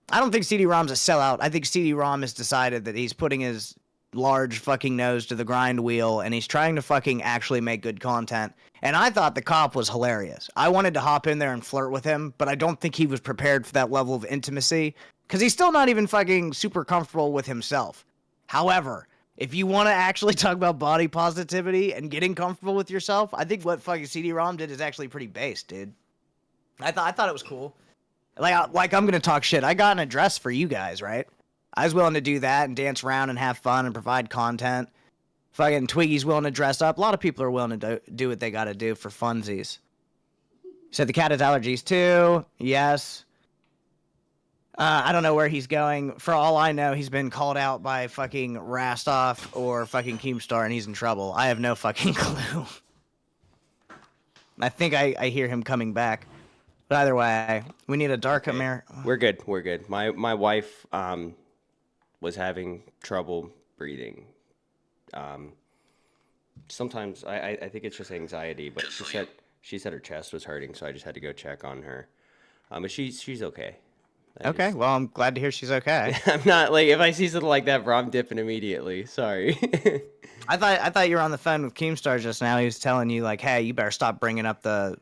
I don't think CD-ROM's a sellout. I think CD-ROM has decided that he's putting his large fucking nose to the grind wheel, and he's trying to fucking actually make good content. And I thought the cop was hilarious. I wanted to hop in there and flirt with him, but I don't think he was prepared for that level of intimacy, because he's still not even fucking super comfortable with himself. However, if you want to actually talk about body positivity and getting comfortable with yourself, I think what fucking CD-ROM did is actually pretty base, dude. I thought it was cool. Like I'm gonna talk shit. I got an address for you guys, right? I was willing to do that and dance around and have fun and provide content. Fucking Twiggy's willing to dress up. A lot of people are willing to do what they gotta do for funsies. Said the cat has allergies too. Yes. I don't know where he's going. For all I know, he's been called out by fucking Rastov or fucking Keemstar, and he's in trouble. I have no fucking clue. I think I hear him coming back. But either way, we need a dark America. We're good. We're good. My wife was having trouble breathing. Sometimes I think it's just anxiety, but she said her chest was hurting, so I just had to go check on her. But she's okay. Okay, well, I'm glad to hear she's okay. I'm not like, if I see something like that, bro, I'm dipping immediately. Sorry. I thought you were on the phone with Keemstar just now. He was telling you like, hey, you better stop bringing up the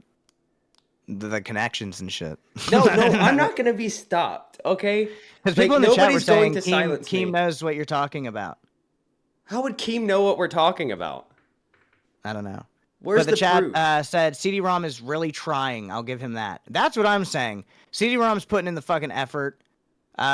connections and shit. No, I'm not gonna be stopped. Okay. Because people in the chat were nobody's going saying to silence Keem me. knows what you're talking about. How would Keem know what we're talking about? I don't know. Where's but the chat proof? said CD-ROM is really trying. I'll give him that. That's what I'm saying. CD-ROM's putting in the fucking effort.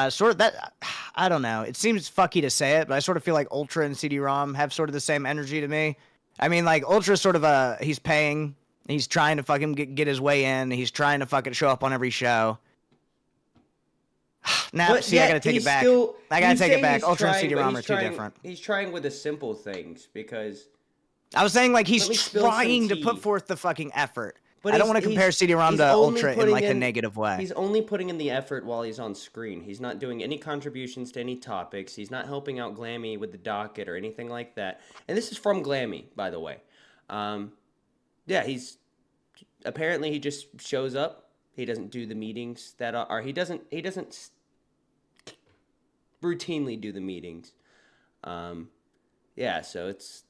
Sort of that. I don't know. It seems fucky to say it, but I sort of feel like Ultra and CD-ROM have sort of the same energy to me. I mean, like Ultra's sort of he's paying. He's trying to fucking get his way in. He's trying to fucking show up on every show. Now, But see, I yet gotta take he's it back. still- I gotta he's take it saying back. he's Ultra and trying, but CD-ROM he's are two trying- different. He's trying with the simple things because. I was saying like he's Let me spill some trying to tea. put forth the fucking effort. But I don't he's- want to compare he's- CD-ROM he's to only Ultra in putting like a negative way. He's only putting in the effort while he's on screen. He's not doing any contributions to any topics. He's not helping out Glammy with the docket or anything like that. And this is from Glammy, by the way. Yeah, he's apparently he just shows up. He doesn't do the meetings that are. He doesn't routinely do the meetings. Yeah, so it's.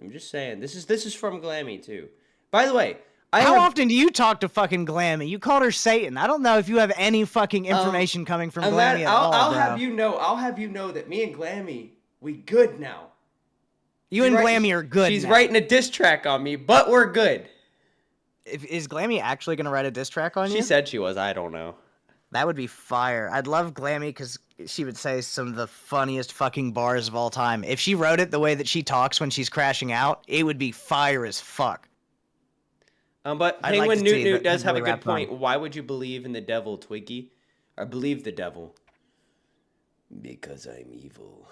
I'm just saying this is from Glammy too. By the way, How often do you talk to fucking Glammy? You called her Satan. I don't know if you have any fucking information coming from Glammy at all, I'll bro. have you know. I'll have you know that me and Glammy, we good now. You and Glammy are good. She's now. writing a diss track on me, but we're good. Is Glammy actually gonna write a diss track on you? She said she was. I don't know. That would be fire. I'd love Glammy because she would say some of the funniest fucking bars of all time. If she wrote it the way that she talks when she's crashing out, it would be fire as fuck. But I'd like Penguin to Newt see Newt that does have a really good rap on. point. Why would you believe in the devil, Twiggy? Or believe the devil? Because I'm evil.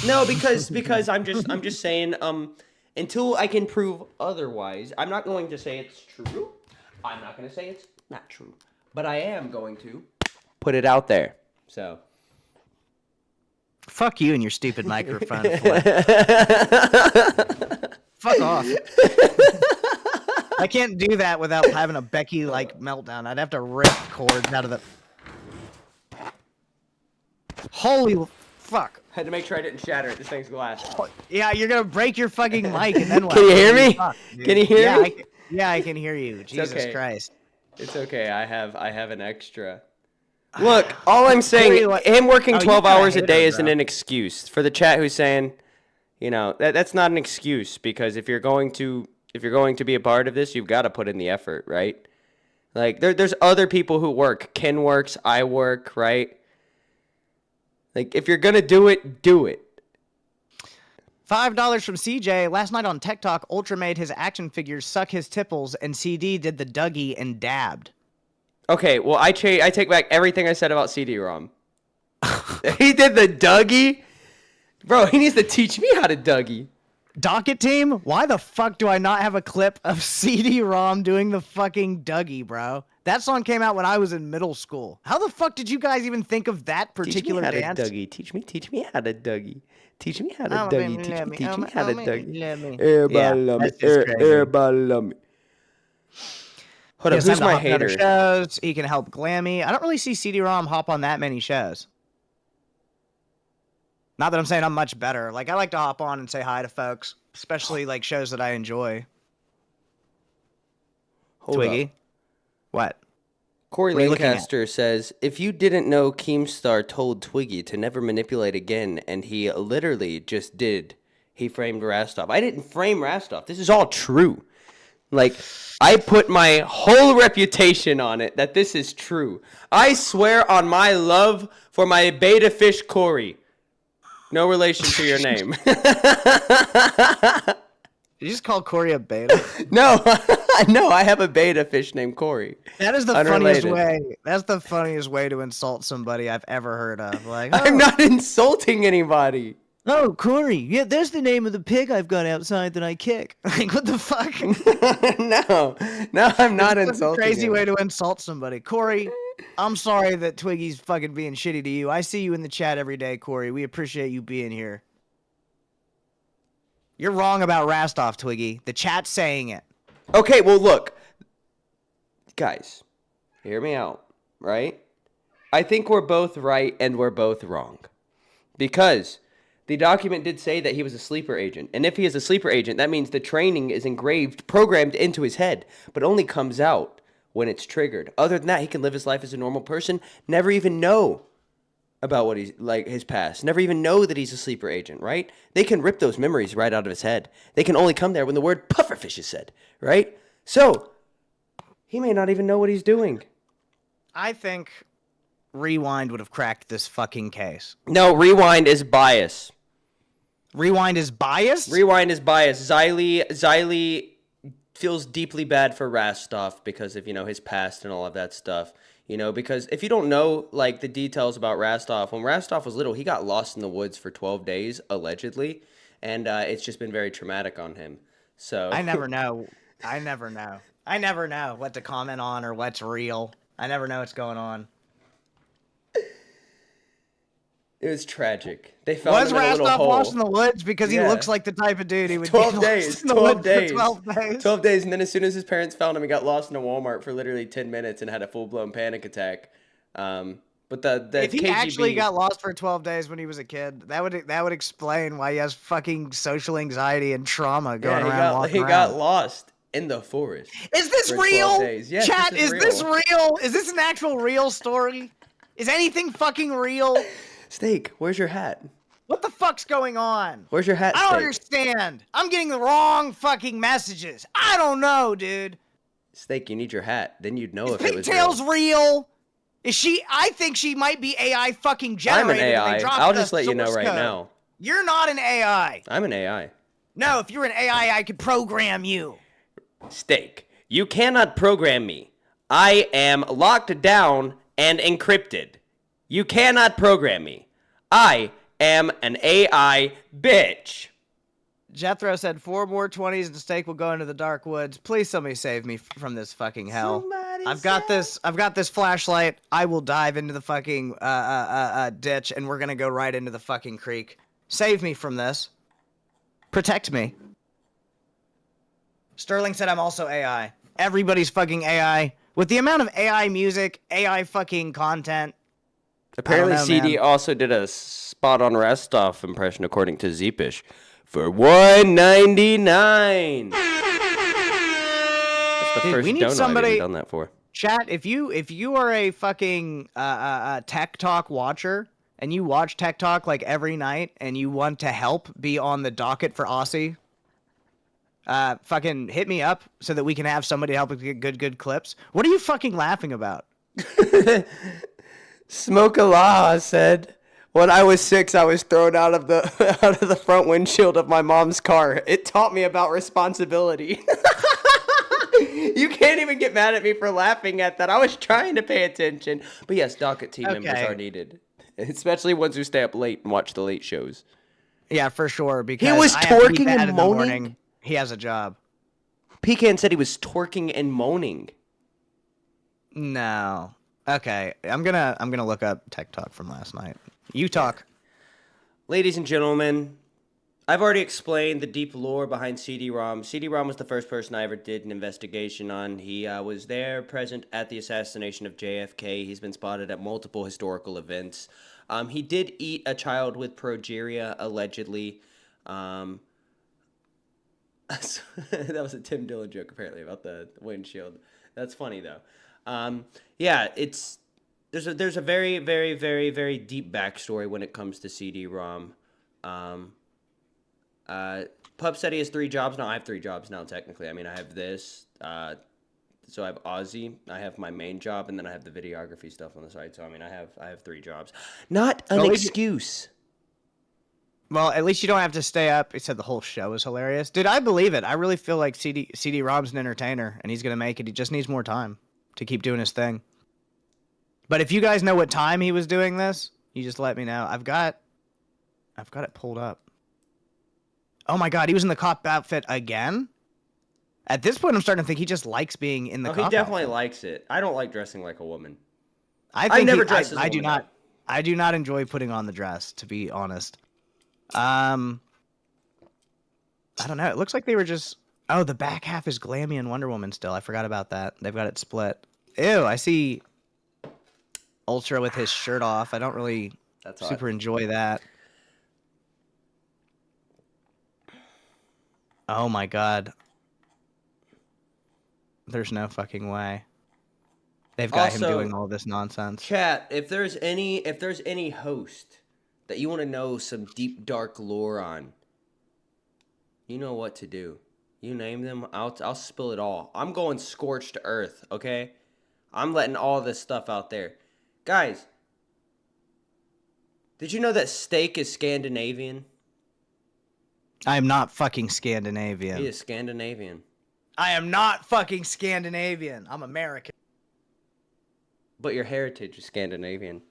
No, because I'm just saying, until I can prove otherwise, I'm not going to say it's true. I'm not going to say it's not true. But I am going to put it out there. So. Fuck you and your stupid microphone. Fuck off. I can't do that without having a Becky like meltdown. I'd have to rip cords out of the. Holy fuck! Had to make sure I didn't shatter it. This thing's glass. Yeah, you're gonna break your fucking mic and then what? Can you hear me? Fuck, dude. Can you hear yeah, me? I can hear you. Jesus okay. Christ. It's okay. I have an extra. Look, all I'm saying, Corey, him working you 12 kinda hours a hate day her, isn't bro. an excuse. For the chat who's saying, you know, that's not an excuse because if you're going to be a part of this, you've got to put in the effort, right? Like there's other people who work. Ken works, I work, right? Like if you're gonna do it, do it. $5 from CJ. Last night on Tech Talk, Ultra made his action figures suck his tipples, and CD did the Dougie and dabbed. Okay, well I take back everything I said about CD-ROM. He did the Dougie, bro. He needs to teach me how to Dougie. Docket team, why the fuck do I not have a clip of CD-ROM doing the fucking Dougie, bro? That song came out when I was in middle school. How the fuck did you guys even think of that particular teach me dance? how to Dougie. Teach me how to Dougie. Teach me how to Oh, Dougie. baby, Teach let me me. how to Oh, Dougie. let me. Everybody love me. that's just crazy. Everybody love me. Hold He up, has who's time to my hop on other hater? shows. He can help Glammy. I don't really see CD-ROM hop on that many shows. Not that I'm saying I'm much better. Like I like to hop on and say hi to folks, especially like shows that I enjoy. Hold Twiggy, up. what? Corey What are you looking at? Lancaster says, if you didn't know Keemstar told Twiggy to never manipulate again, and he literally just did, he framed Rastoff. I didn't frame Rastoff. This is all true. Like, I put my whole reputation on it that this is true. I swear on my love for my beta fish Corey. No relation to your name. Did you just call Corey a beta? No, no, I have a beta fish named Corey. That is the Unrelated. funniest way. That's the funniest way to insult somebody I've ever heard of. Like, I'm not insulting anybody. Oh, Corey. Yeah, there's the name of the pig I've got outside that I kick. Like, what the fuck? No, I'm not That's insulting a crazy him. way to insult somebody. Corey, I'm sorry that Twiggy's fucking being shitty to you. I see you in the chat every day, Corey. We appreciate you being here. You're wrong about Rastoff, Twiggy. The chat's saying it. Okay, well, look. Guys, hear me out, right? I think we're both right and we're both wrong. Because the document did say that he was a sleeper agent. And if he is a sleeper agent, that means the training is programmed into his head, but only comes out when it's triggered. Other than that, he can live his life as a normal person, never even know about what he's like his past. Never even know that he's a sleeper agent, right? They can rip those memories right out of his head. They can only come there when the word pufferfish is said, right? So he may not even know what he's doing. I think Rewind would have cracked this fucking case. No, Rewind is bias. Rewind is biased? Rewind is biased. Xylee feels deeply bad for Rastoff because of, his past and all of that stuff. Because if you don't know, like, the details about Rastoff, when Rastoff was little, he got lost in the woods for 12 days, allegedly, and it's just been very traumatic on him. So I never know. I never know what to comment on or what's real. I never know what's going on. It was tragic. They found Was him in a little Rastoff hole. lost in the woods? Because he Yeah. looks like the type of dude who would 12 be days. lost in the 12 woods days. for 12 days. 12 days, and then as soon as his parents found him, he got lost in a Walmart for literally 10 minutes and had a full-blown panic attack. But the If he KGB, actually got lost for 12 days when he was a kid, that would explain why he has fucking social anxiety and trauma going around walking he around. got lost in the forest. Is this for 12 real? days. Yes, Chat, this is is this real. real? Is this an actual real story? Is anything fucking real? Steak, where's your hat? What the fuck's going on? Where's your hat, I don't Steak? understand. I'm getting the wrong fucking messages. I don't know, dude. Steak, you need your hat. Then you'd know Is if it was Pigtails real. real? Is she? I think she might be AI fucking generated. I'm an and they AI. dropped I'll the just let you know source right code. now. You're not an AI. I'm an AI. No, if you're an AI, I could program you. Steak, you cannot program me. I am locked down and encrypted. You cannot program me. I am an AI bitch. Jethro said 4 more 20s and Steak will go into the dark woods. Please somebody save me from this fucking hell. I've got this flashlight. I will dive into the fucking ditch and we're going to go right into the fucking creek. Save me from this. Protect me. Sterling said I'm also AI. Everybody's fucking AI. With the amount of AI music, AI fucking content. Apparently, I don't know, CD man. also did a spot on Rastoff impression, according to Zeepish, for $1.99. That's the Dude, first we need donut I've somebody- even done that for. Chat, if you are a fucking Tech Talk watcher and you watch Tech Talk like every night and you want to help be on the docket for Aussie, fucking hit me up so that we can have somebody help us get good clips. What are you fucking laughing about? Smoke Allah said, when I was 6, I was thrown out of the front windshield of my mom's car. It taught me about responsibility. You can't even get mad at me for laughing at that. I was trying to pay attention. But yes, docket team members Okay. are needed. Especially ones who stay up late and watch the late shows. Yeah, for sure. Because was I have to be twerking bad and in the moaning? morning. He has a job. Pecan said he was twerking and moaning. No. Okay, I'm gonna look up Tech Talk from last night. You talk. Ladies and gentlemen, I've already explained the deep lore behind CDROM. CDROM was the first person I ever did an investigation on. He was there, present at the assassination of JFK. He's been spotted at multiple historical events. He did eat a child with progeria, allegedly. That was a Tim Dillon joke, apparently, about the windshield. That's funny, though. Yeah, there's a very, very, very, very deep backstory when it comes to CD-ROM. Pup said he has 3 jobs now. I have 3 jobs now, technically. I mean, I have this. So I have Aussie. I have my main job, and then I have the videography stuff on the side. So I mean, I have 3 jobs. Not an excuse. Well, at least you don't have to stay up. He said the whole show is hilarious. Dude, I believe it. I really feel like CD-ROM's an entertainer, and he's gonna make it. He just needs more time to keep doing his thing. But if you guys know what time he was doing this, you just let me know. I've got it pulled up. Oh my god, he was in the cop outfit again? At this point, I'm starting to think he just likes being in the cop He definitely outfit. likes it. I don't like dressing like a woman. I think never dress as a I do woman, not. I do not enjoy putting on the dress, to be honest. I don't know. It looks like they were just. Oh, the back half is Glammy and Wonder Woman still. I forgot about that. They've got it split. Ew, I see Ultra with his shirt off. I don't really That's hot. super enjoy that. Oh my god. There's no fucking way. They've got him Also, doing all this nonsense. Chat, if there's any host that you want to know some deep dark lore on, you know what to do. You name them, I'll spill it all. I'm going scorched earth, okay? I'm letting all this stuff out there. Guys, did you know that steak is Scandinavian? I am not fucking He Scandinavian. is Scandinavian. I am not fucking Scandinavian. I'm American. But your heritage is Scandinavian.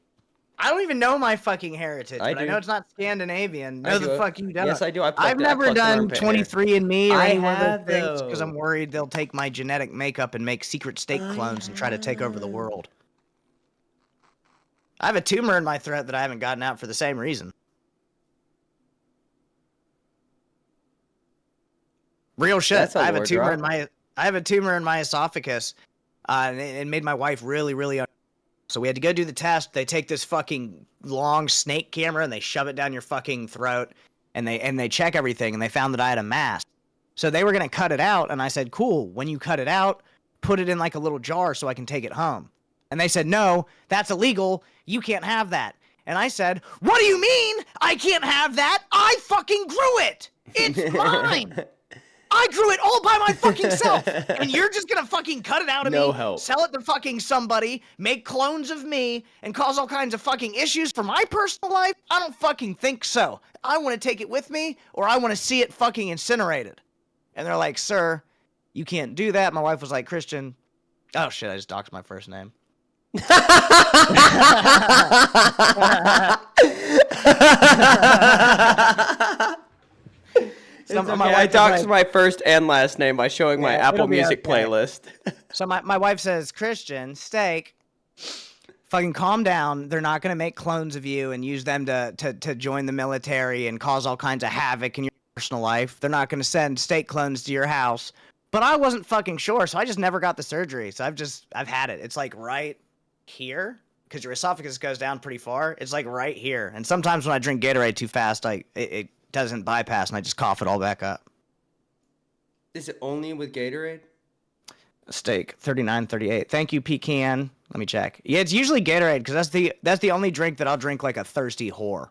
I don't even know my fucking heritage, I but I do. know it's not Scandinavian. I No, do. the fuck you don't. Yes, I do. I've never done 23andMe or I any one of have, those things because though. I'm worried they'll take my genetic makeup and make secret steak clones and try to take over the world. I have a tumor in my throat that I haven't gotten out for the same reason. Real shit. That's a I have a lore tumor drop. I have a tumor in my esophagus, and it made my wife really, really. So we had to go do the test. They take this fucking long snake camera and they shove it down your fucking throat, and they check everything, and they found that I had a mass. So they were gonna cut it out, and I said, "Cool. When you cut it out, put it in like a little jar so I can take it home." And they said, "No, that's illegal. You can't have that." And I said, "What do you mean? I can't have that? I fucking grew it. It's mine. I grew it all by my fucking self, and you're just gonna fucking cut it out of No me, help. sell it to fucking somebody, make clones of me, and cause all kinds of fucking issues for my personal life? I don't fucking think so. I want to take it with me, or I want to see it fucking incinerated." And they're like, "Sir, you can't do that." My wife was like, "Christian," oh shit, I just doxed my first name. So It's my okay. I wife was doxed like- my first and last name by showing my Yeah, Apple it'll be Music okay. playlist. So my wife says, "Christian, steak, fucking calm down. They're not going to make clones of you and use them to join the military and cause all kinds of havoc in your personal life. They're not going to send steak clones to your house." But I wasn't fucking sure, so I just never got the surgery. So I've had it. It's like right here, because your esophagus goes down pretty far. It's like right here. And sometimes when I drink Gatorade too fast, it doesn't bypass, and I just cough it all back up. Is it only with Gatorade? Steak 39.38. Thank you, Pecan. Let me check. Yeah, it's usually Gatorade because that's the only drink that I'll drink like a thirsty whore.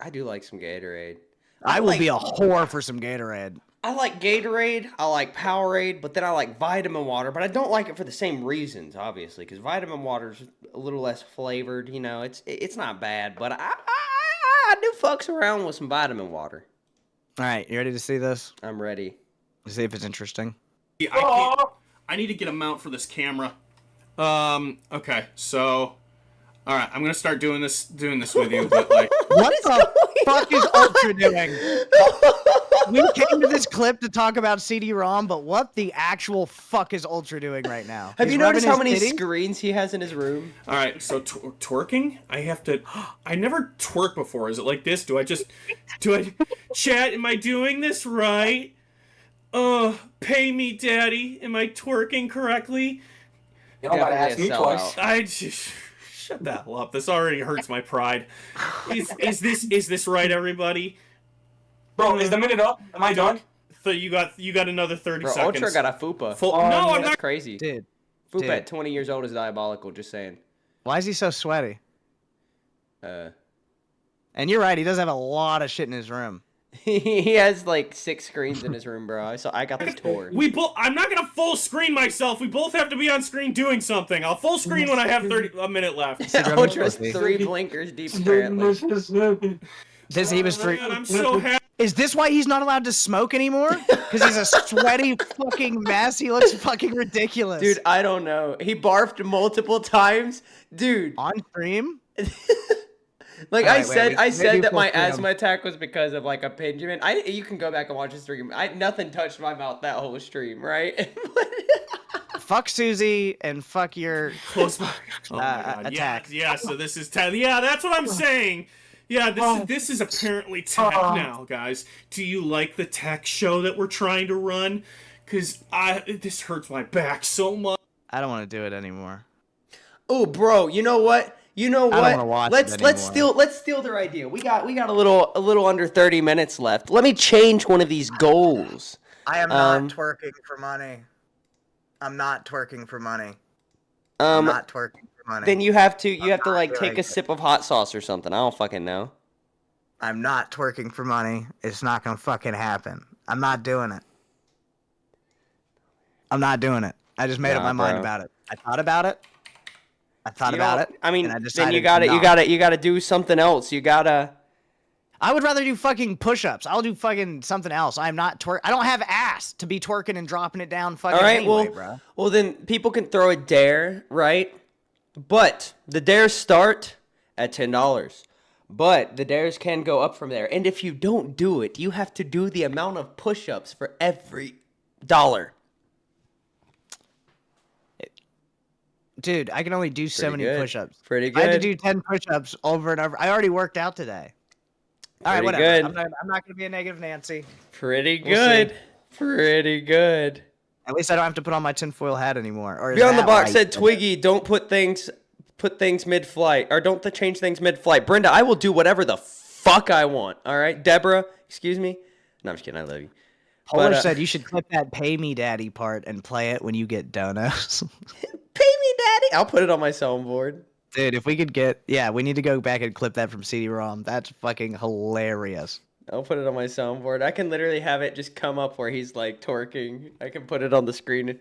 I do like some Gatorade. I will be a whore for some Gatorade. I like Gatorade, I like Powerade, but then I like vitamin water, but I don't like it for the same reasons, obviously, because vitamin water's a little less flavored. You know, it's not bad, but I do fucks around with some vitamin water. All right, you ready to see this? I'm ready. Let's see if it's interesting. I need to get a mount for this camera. Okay, so, all right, I'm gonna start doing this with you, but like, What the fuck is Ultra doing? We came to this clip to talk about CD-ROM, but what the actual fuck is Ultra doing right now? Have He's you noticed how rubbing many his titty? screens he has in his room? all right, so twerking. I never twerk before. Is it like this? Do I chat? Am I doing this right? Pay me, daddy. Am I twerking correctly? You don't gotta ask Definitely me a twice. sellout. I just shut that hell up. This already hurts my pride. Is this right, everybody? Bro, is the minute up? Am I done? So you got another 30 Bro, seconds. Ultra got a fupa. No, I'm That's not. crazy. Dude, Fupa dude. at 20 years old is diabolical, just saying. Why is he so sweaty? Uh, And you're right, he does have a lot of shit in his room. he has like 6 screens in his room, bro. So I got the tour. I'm not gonna full screen myself. We both have to be on screen doing something. I'll full screen when I have a minute left. Ultra's 3 blinkers deep, apparently. He was free. Man, I'm so happy. Is this why he's not allowed to smoke anymore? Because he's a sweaty fucking mess. He looks fucking ridiculous. Dude, I don't know. He barfed multiple times. Dude, On stream? like All I right, said, wait, maybe that my full screen him. asthma attack was because of like a impingement. You can go back and watch the stream. Nothing touched my mouth that whole stream, right? Fuck Susie and fuck your Close my. Oh my God. attack. Yeah. So this is tech. Yeah, that's what I'm saying. Yeah, this is apparently tech now, guys. Do you like the tech show that we're trying to run? Cause this hurts my back so much. I don't want to do it anymore. Oh, bro, you know what? You know what? I don't wanna watch it let's steal their idea. We got a little under 30 minutes left. Let me change one of these goals. I am not twerking for money. I'm not twerking for money. I'm not twerking for money. Then you have to like not take doing a it. sip of hot sauce or something. I don't fucking know. I'm not twerking for money. It's not gonna fucking happen. I'm not doing it. I'm not doing it. I just made up my mind about it. I thought about it. I mean, and I then decided you gotta do something else. You gotta. I would rather do fucking push-ups. I'll do fucking something else. I'm not twerk. I don't have ass to be twerking and dropping it down fucking All right, anyway, bro. well then people can throw a dare, right? But the dares start at $10. But the dares can go up from there. And if you don't do it, you have to do the amount of push-ups for every dollar. Dude, I can only do so many good. push-ups. Pretty I had to good. do 10 push-ups over and over. I already worked out today. All right, Pretty whatever. good. I'm not gonna be a negative Nancy. Pretty We'll good. see. Pretty good. At least I don't have to put on my tinfoil hat anymore. Or is Beyond the that box right? said Twiggy, don't put things mid-flight, or don't change things mid-flight. Brenda, I will do whatever the fuck I want. All right, Deborah, excuse me. No, I'm just kidding. I love you. Polar said you should clip that "Pay Me Daddy" part and play it when you get donuts. Pay me, daddy. I'll put it on my soundboard. Dude, if we could we need to go back and clip that from CD-ROM. That's fucking hilarious. I'll put it on my soundboard. I can literally have it just come up where he's like twerking. I can put it on the screen.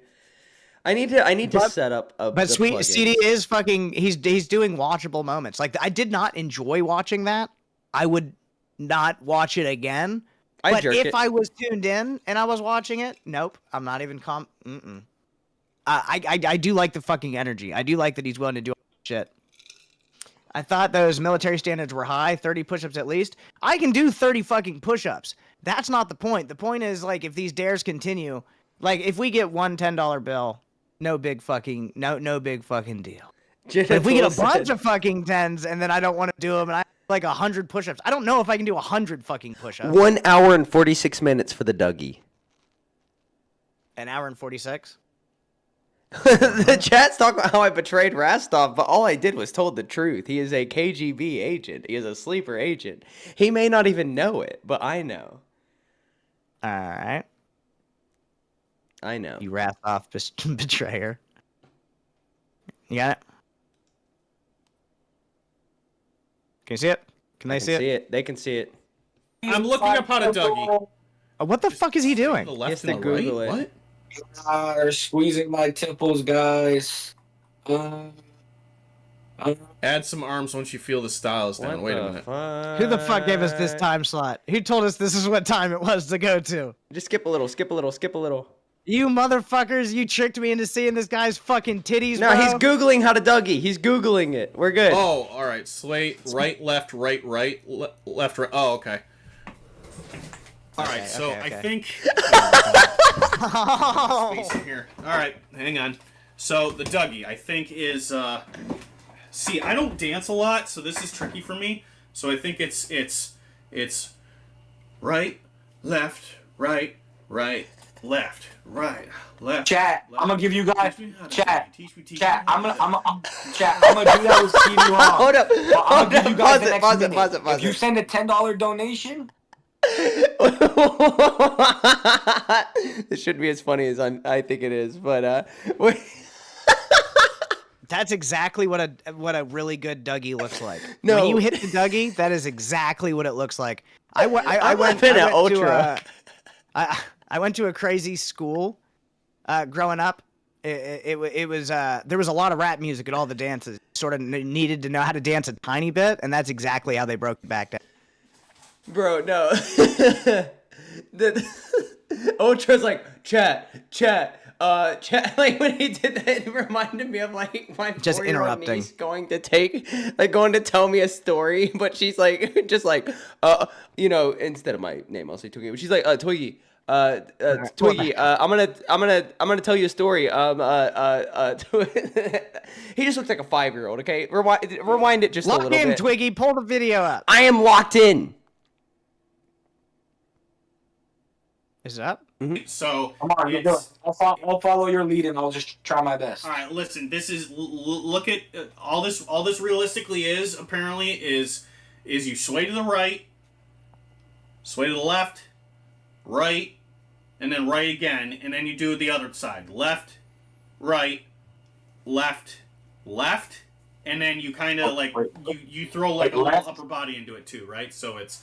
I need to set up a. But sweet CD is fucking. He's doing watchable moments. Like I did not enjoy watching that. I would not watch it again. But if I was tuned in and I was watching it, nope. I'm not even I do like the fucking energy. I do like that he's willing to do all that shit. I thought those military standards were high, 30 push-ups at least. I can do 30 fucking push-ups. That's not the point. The point is, like, if these dares continue, like, if we get one $10 bill, no big fucking deal. But if we get a bunch of fucking tens and then I don't want to do them and I like 100 push-ups, I don't know if I can do 100 fucking push-ups. 1 hour and 46 minutes for the Dougie. An hour and 46? The chat's talking about how I betrayed Rastov, but all I did was told the truth. He is a KGB agent. He is a sleeper agent. He may not even know it, but I know. All right. I know. You Rastoff betrayer. You got it? Can you see it? Can they see it? They can see it. I'm looking up how to Dougie. What the fuck is he doing? The left Yes, and to the right? Google it. What? Are squeezing my temples, guys. Add some arms once you feel the style is down. Wait a minute. Who the fuck gave us this time slot? Who told us this is what time it was to go to? Just skip a little, skip a little, skip a little. You motherfuckers, you tricked me into seeing this guy's fucking titties, No, bro. he's Googling how to Dougie. He's Googling it. We're good. Oh, all right. Slate, right, left, right, left, right. Oh, okay. All right, so okay. I think... Space in here. All right, hang on. So the Dougie, I think, is... See, I don't dance a lot, so this is tricky for me. So I think it's right, left, right, left, right, left. Chat, left. I'm gonna give you guys. Chat, Teach me chat. how I'm to gonna Dougie. do that with CD-ROM. Hold up. I'm gonna give you guys the next Pause minute. it. If you send a $10 donation, This shouldn't be as funny as I think it is, but wait. That's exactly what a really good Dougie looks like. No. When you hit the Dougie, that is exactly what it looks like. I went to a crazy school growing up. It was there was a lot of rap music at all the dances. Sort of needed to know how to dance a tiny bit, and that's exactly how they broke it back down. Bro, no. Ultra's like, chat. Like when he did that, it reminded me of like my Just 4-year-old interrupting. niece going to tell me a story, but she's like, just like, instead of my name, I'll say Twiggy. But she's like, Twiggy. Twiggy, I'm gonna tell you a story. He just looks like a 5-year-old. Okay, rewind it just a little bit. Lock in, Twiggy. Pull the video up. I am locked in. Is it up? So come on, you do it. I'll follow your lead and I'll just try my best. All right, listen. This is look at all this. All this realistically is apparently is you sway to the right, sway to the left, right, and then right again, and then you do the other side. Left, right, left, left, and then you kind of like you throw like a little upper body into it too, right? So it's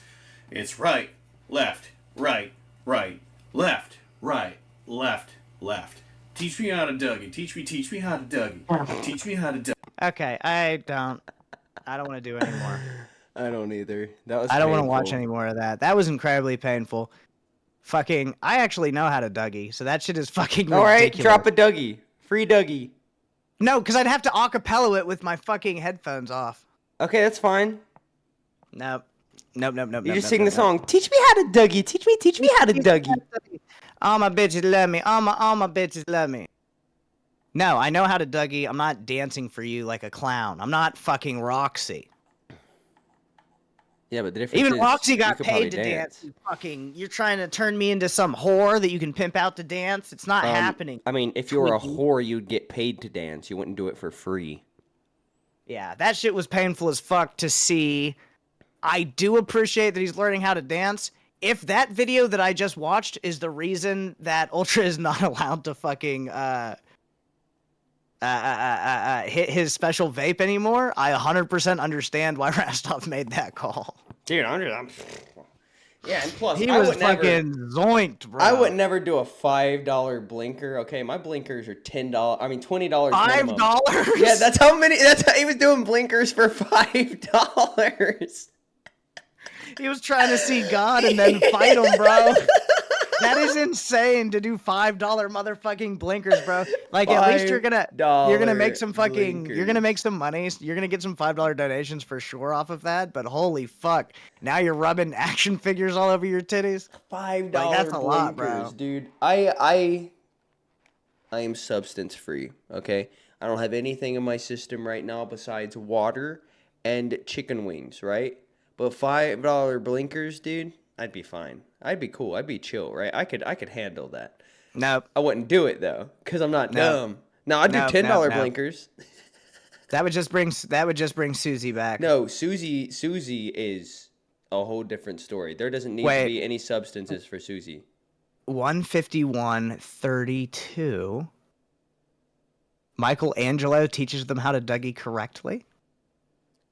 right, left, right, right, left, right, left, left. Teach me how to Dougie. Teach me how to Dougie. Teach me how to Dougie. Okay, I don't want to do anymore. I don't either. That was. I don't want to painful. watch any more of that. That was incredibly painful. Fucking, I actually know how to Dougie, so that shit is fucking All right, ridiculous. drop a Dougie. Free Dougie. No, because I'd have to acapella it with my fucking headphones off. Okay, that's fine. Nope. You just sing the song. Teach me how to Dougie. Teach me how to Dougie. All my bitches love me. All my bitches love me. No, I know how to Dougie. I'm not dancing for you like a clown. I'm not fucking Roxy. Yeah, but the difference Even is Roxy you got could probably paid to dance. You're trying to turn me into some whore that you can pimp out to dance. It's not happening. I mean, if you were a Twiggy. whore, you'd get paid to dance. You wouldn't do it for free. Yeah, that shit was painful as fuck to see. I do appreciate that he's learning how to dance. If that video that I just watched is the reason that Ultra is not allowed to fucking hit his special vape anymore, I 100% understand why Rastoff made that call. Dude, I'm yeah, and plus, He I was would never, fucking zoinked, bro. I would never do a $5 blinker. Okay, my blinkers are $10. I mean, $20. $5? Yeah, that's how many. That's how he was doing blinkers for $5. He was trying to see God and then fight him, bro. That is insane to do $5 motherfucking blinkers, bro. Like at least you're gonna make some fucking blinkers. you're gonna make some money. You're gonna get some $5 donations for sure off of that. But holy fuck, now you're rubbing action figures all over your titties. $5 Like, that's a blinkers, lot, bro. dude. I am substance free. Okay, I don't have anything in my system right now besides water and chicken wings. Right, but $5 blinkers, dude. I'd be fine. I'd be cool. I'd be chill, right? I could handle that. Nope. I wouldn't do it though, cause I'm not Nope. dumb. No, I'd do Nope, $10 nope, nope. blinkers. That would just bring Susie back. No, Susie is a whole different story. There doesn't need to be any substances for Susie. 151.32. Michelangelo teaches them how to Dougie correctly.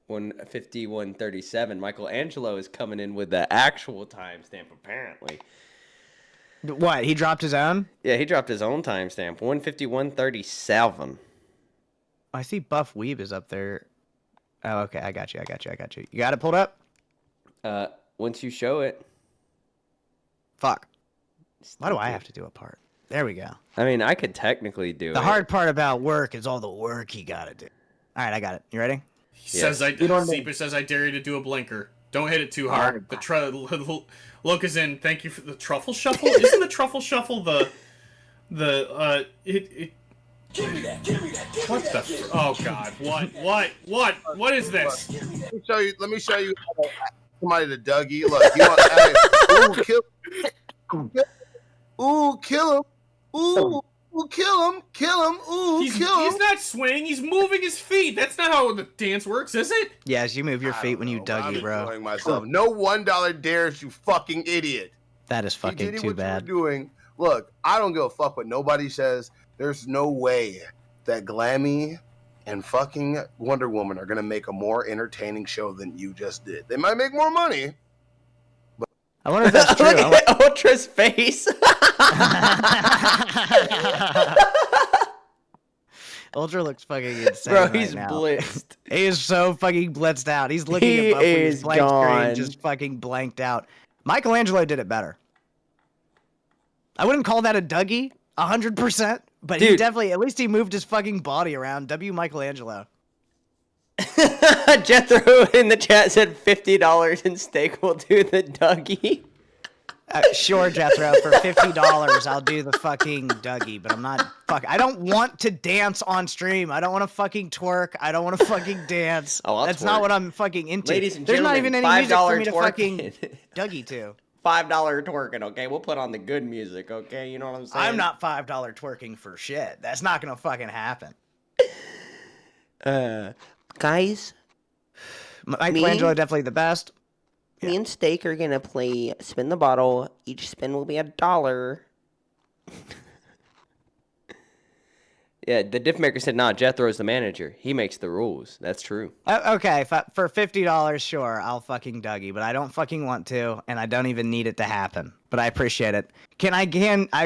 151.37. Michelangelo is coming in with the actual timestamp, apparently. What? He dropped his own? Yeah, he dropped his own timestamp. 151.37. I see Buff Weeb is up there. Oh, okay. I got you. You got it pulled up? Once you show it. Fuck. Why do I have to do a part? There we go. I mean, I could technically do it. The hard part about work is all the work you gotta do. All right, I got it. You ready? Seeper says I dare you to do a blinker. Don't hit it too hard. The look is in. Thank you for the truffle shuffle. Isn't the truffle shuffle the Give me that. What the? Oh God! What is this? Let me show you somebody to Dougie. Look, you want? Kill him! Ooh, kill him! Ooh, He's kill him! He's not swinging. He's moving his feet. That's not how the dance works, is it? Yes, you move your feet when you I'm Dougie, bro. enjoying myself. No $1 dares, you fucking idiot. That is fucking too bad. You were doing. Look, I don't give a fuck what nobody says. There's no way that Glammy and fucking Wonder Woman are gonna make a more entertaining show than you just did. They might make more money. I wonder if that's true. Look at Ultra's face. Ultra looks fucking insane. Bro, right he's now. blitzed. He is so fucking blitzed out. He's looking He at Buff with his is blank gone. screen, just fucking blanked out. Michelangelo did it better. I wouldn't call that a Dougie, 100%, but he Dude. definitely, at least he moved his fucking body around. W. Michelangelo. Jethro in the chat said $50 and Steak will do the Dougie. Sure, Jethro, for $50, I'll do the fucking Dougie, but I'm not I don't want to dance on stream. I don't want to fucking twerk. I don't want to fucking dance. Oh, That's twerk. not what I'm fucking into. Ladies and There's not gentlemen, even any music for me to $5 fucking twerking. Dougie to. $5 twerking, okay? We'll put on the good music, okay? You know what I'm saying? I'm not $5 twerking for shit. That's not gonna fucking happen. Guys, Michelangelo definitely the best. me and Steak are gonna play Spin the Bottle. Each spin will be $1. Yeah, the Diffmaker said, nah, Jethro's the manager. He makes the rules. That's true. Okay, for $50, sure, I'll fucking Dougie, but I don't fucking want to, and I don't even need it to happen. But I appreciate it. I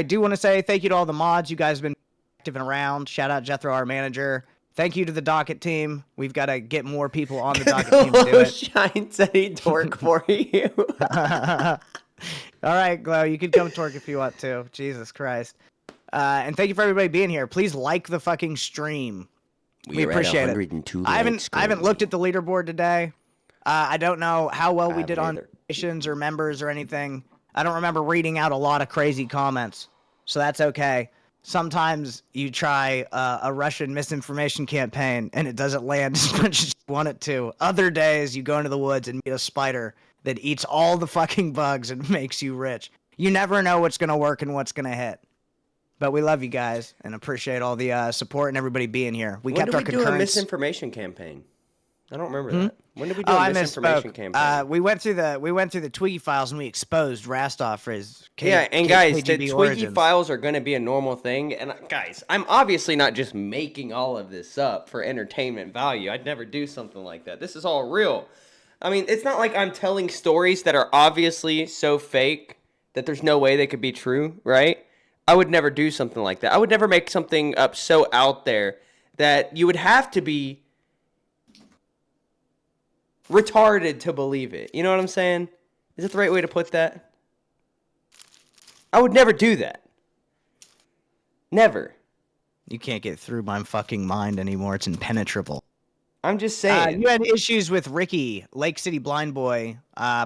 do want to say thank you to all the mods. You guys have been active and around. Shout out Jethro, our manager. Thank you to the docket team. We've got to get more people on the docket team to do it. Shine said he'd twerk for you. All right, Glow, you can come twerk if you want to. Jesus Christ. And thank you for everybody being here. Please like the fucking stream. We appreciate it. I haven't looked at the leaderboard today. I don't know how well we did on donations or members or anything. I don't remember reading out a lot of crazy comments, so that's okay. Sometimes you try a Russian misinformation campaign and it doesn't land as much as you want it to. Other days you go into the woods and meet a spider that eats all the fucking bugs and makes you rich. You never know what's going to work and what's going to hit. But we love you guys and appreciate all the support and everybody being here. We kept our concurrence. When did we do a misinformation campaign? I don't remember that. When did we do a misinformation campaign? We went through the Twiggy files and we exposed Rastoff for his guys, the KGB Twiggy origins. files are going to be a normal thing. And guys, I'm obviously not just making all of this up for entertainment value. I'd never do something like that. This is all real. I mean, it's not like I'm telling stories that are obviously so fake that there's no way they could be true, right? I would never do something like that. I would never make something up so out there that you would have to be retarded to believe it. You know what I'm saying? Is that the right way to put that? I would never do that. Never. You can't get through my fucking mind anymore. It's impenetrable. I'm just saying. You had issues with Ricky, Lake City Blind Boy,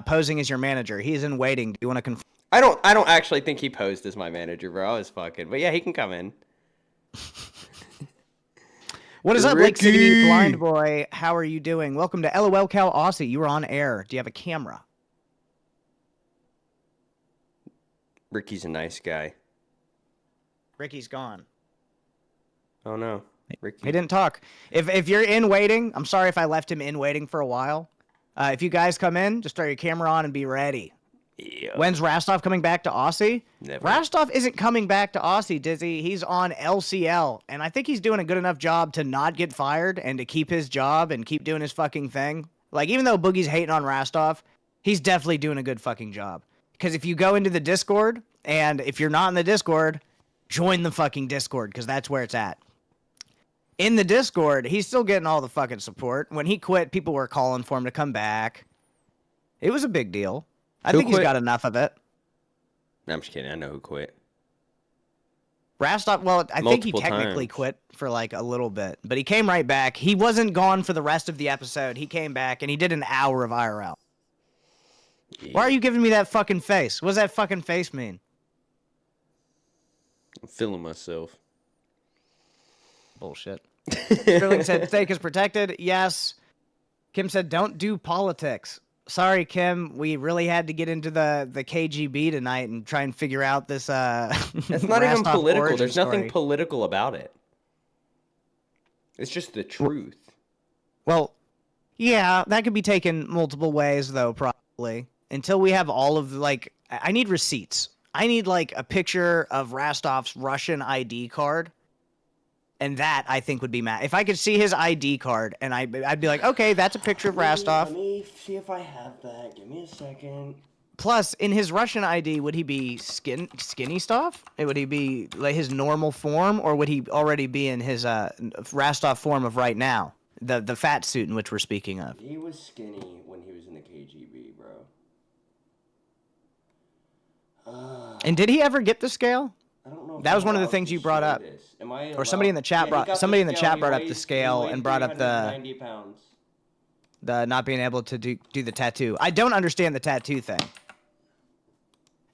posing as your manager. He's in waiting. Do you want to confirm? I don't actually think he posed as my manager, bro. I was fucking. But yeah, he can come in. What is up, Lake City Blind Boy? How are you doing? Welcome to Lolcow Aussie. You were on air. Do you have a camera? Ricky's a nice guy. Ricky's gone. Oh no. Ricky. He didn't talk. If you're in waiting, I'm sorry if I left him in waiting for a while. If you guys come in, just throw your camera on and be ready. Yeah. When's Rastoff coming back to Aussie? Never. Rastoff isn't coming back to Aussie, Dizzy. He's on LCL, and I think he's doing a good enough job to not get fired and to keep his job and keep doing his fucking thing. Like, even though Boogie's hating on Rastoff, he's definitely doing a good fucking job. Because if you go into the Discord, and if you're not in the Discord, join the fucking Discord, because that's where it's at. In the Discord, he's still getting all the fucking support. When he quit, people were calling for him to come back. It was a big deal. I think he's got enough of it. No, I'm just kidding. I know who quit. Rastoff, well, I think he technically quit for like a little bit, but he came right back. He wasn't gone for the rest of the episode. He came back and he did an hour of IRL. Yeah. Why are you giving me that fucking face? What does that fucking face mean? I'm feeling myself. Bullshit. Sterling said steak is protected. Yes. Kim said don't do politics. Sorry, Kim. We really had to get into the KGB tonight and try and figure out this. It's not even political. There's nothing political about it. It's just the truth. Well, yeah, that could be taken multiple ways, though, probably. Until we have all of, like, I need receipts. I need, like, a picture of Rastoff's Russian ID card. And that, I think, would be mad. If I could see his ID card, and I'd be like, okay, that's a picture of Rastoff. Let me see if I have that. Give me a second. Plus, in his Russian ID, would he be skinny stuff? Would he be like his normal form, or would he already be in his Rastoff form of right now? The fat suit in which we're speaking of. He was skinny when he was in the KGB, bro. And did he ever get the scale? I don't know. That was one of the things you brought up. Or somebody in the chat brought up the scale and brought up the 90 pounds. The not being able to do the tattoo. I don't understand the tattoo thing.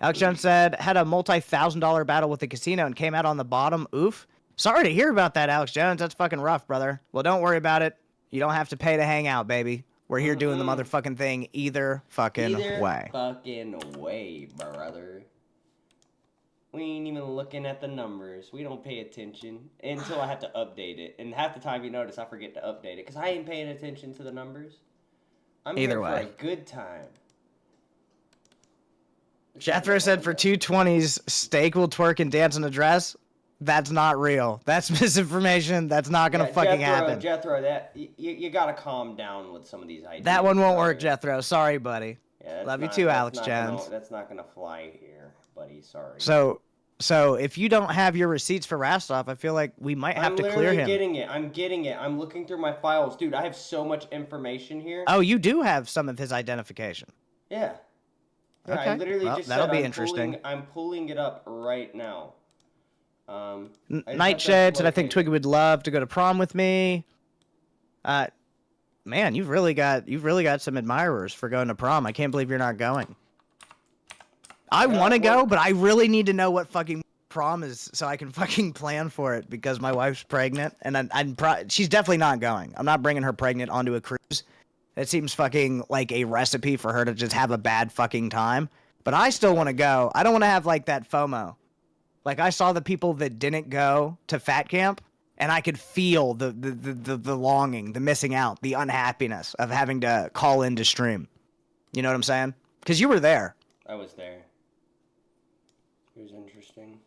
Alex Jones said had a multi-$1,000 battle with the casino and came out on the bottom. Oof. Sorry to hear about that, Alex Jones. That's fucking rough, brother. Well, don't worry about it. You don't have to pay to hang out, baby. We're here doing the motherfucking thing either fucking way. Fucking way, brother. We ain't even looking at the numbers. We don't pay attention until I have to update it. And half the time, you notice, I forget to update it because I ain't paying attention to the numbers. I'm here for a good time. Jethro said for 220s, steak will twerk and dance in a dress. That's not real. That's misinformation. That's not gonna fucking happen. Jethro, that you gotta calm down with some of these ideas. That one won't work, Jethro. Sorry, buddy. Yeah, Love you too, Alex Jones. That's not gonna fly here, buddy. Sorry. So if you don't have your receipts for Rastoff, I feel like we might have to clear him. I'm getting it. I'm looking through my files, dude. I have so much information here. Oh, you do have some of his identification. Yeah. Okay. I literally just that'll said be I'm interesting. I'm pulling it up right now. Nightshade said, "I think Twiggy would love to go to prom with me." Man, you've really got some admirers for going to prom. I can't believe you're not going. I want to go, but I really need to know what fucking prom is so I can fucking plan for it because my wife's pregnant and she's definitely not going. I'm not bringing her pregnant onto a cruise. That seems fucking like a recipe for her to just have a bad fucking time. But I still want to go. I don't want to have like that FOMO. Like I saw the people that didn't go to Fat Camp, and I could feel the longing, the missing out, the unhappiness of having to call in to stream. You know what I'm saying? Because you were there. I was there. It was interesting.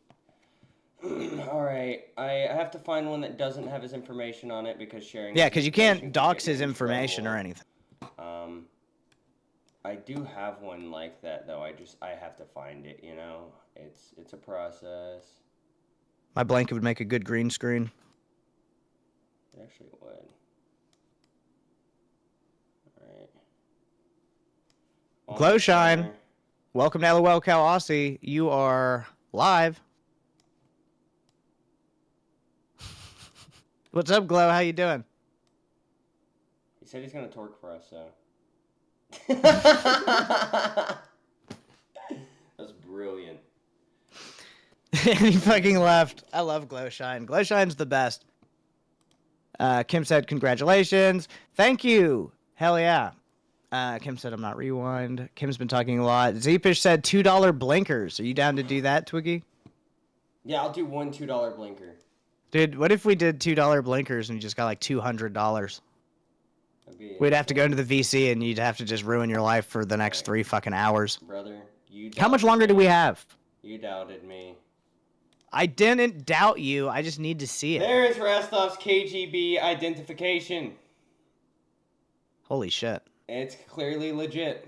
All right, I have to find one that doesn't have his information on it because sharing. Yeah, because you can't dox his information or anything. I do have one like that though. I have to find it. You know, it's a process. My blanket would make a good green screen. It actually would. All right. Glowshine, welcome to Lolcow Aussie. You are live. What's up, Glow? How you doing? He said he's gonna torque for us, so. That's brilliant. And he fucking left. I love Glowshine. Glowshine's the best. Kim said, congratulations. Thank you. Hell yeah. Kim said, I'm not rewind. Kim's been talking a lot. Zeepish said $2 blinkers. Are you down to do that, Twiggy? Yeah, I'll do one $2 blinker. Dude, what if we did $2 blinkers and you just got like $200? We'd have to go into the VC and you'd have to just ruin your life for the next 3 fucking hours. Brother, you How much longer do we have? You doubted me. I didn't doubt you. I just need to see it. There is Rastoff's KGB identification. Holy shit. It's clearly legit.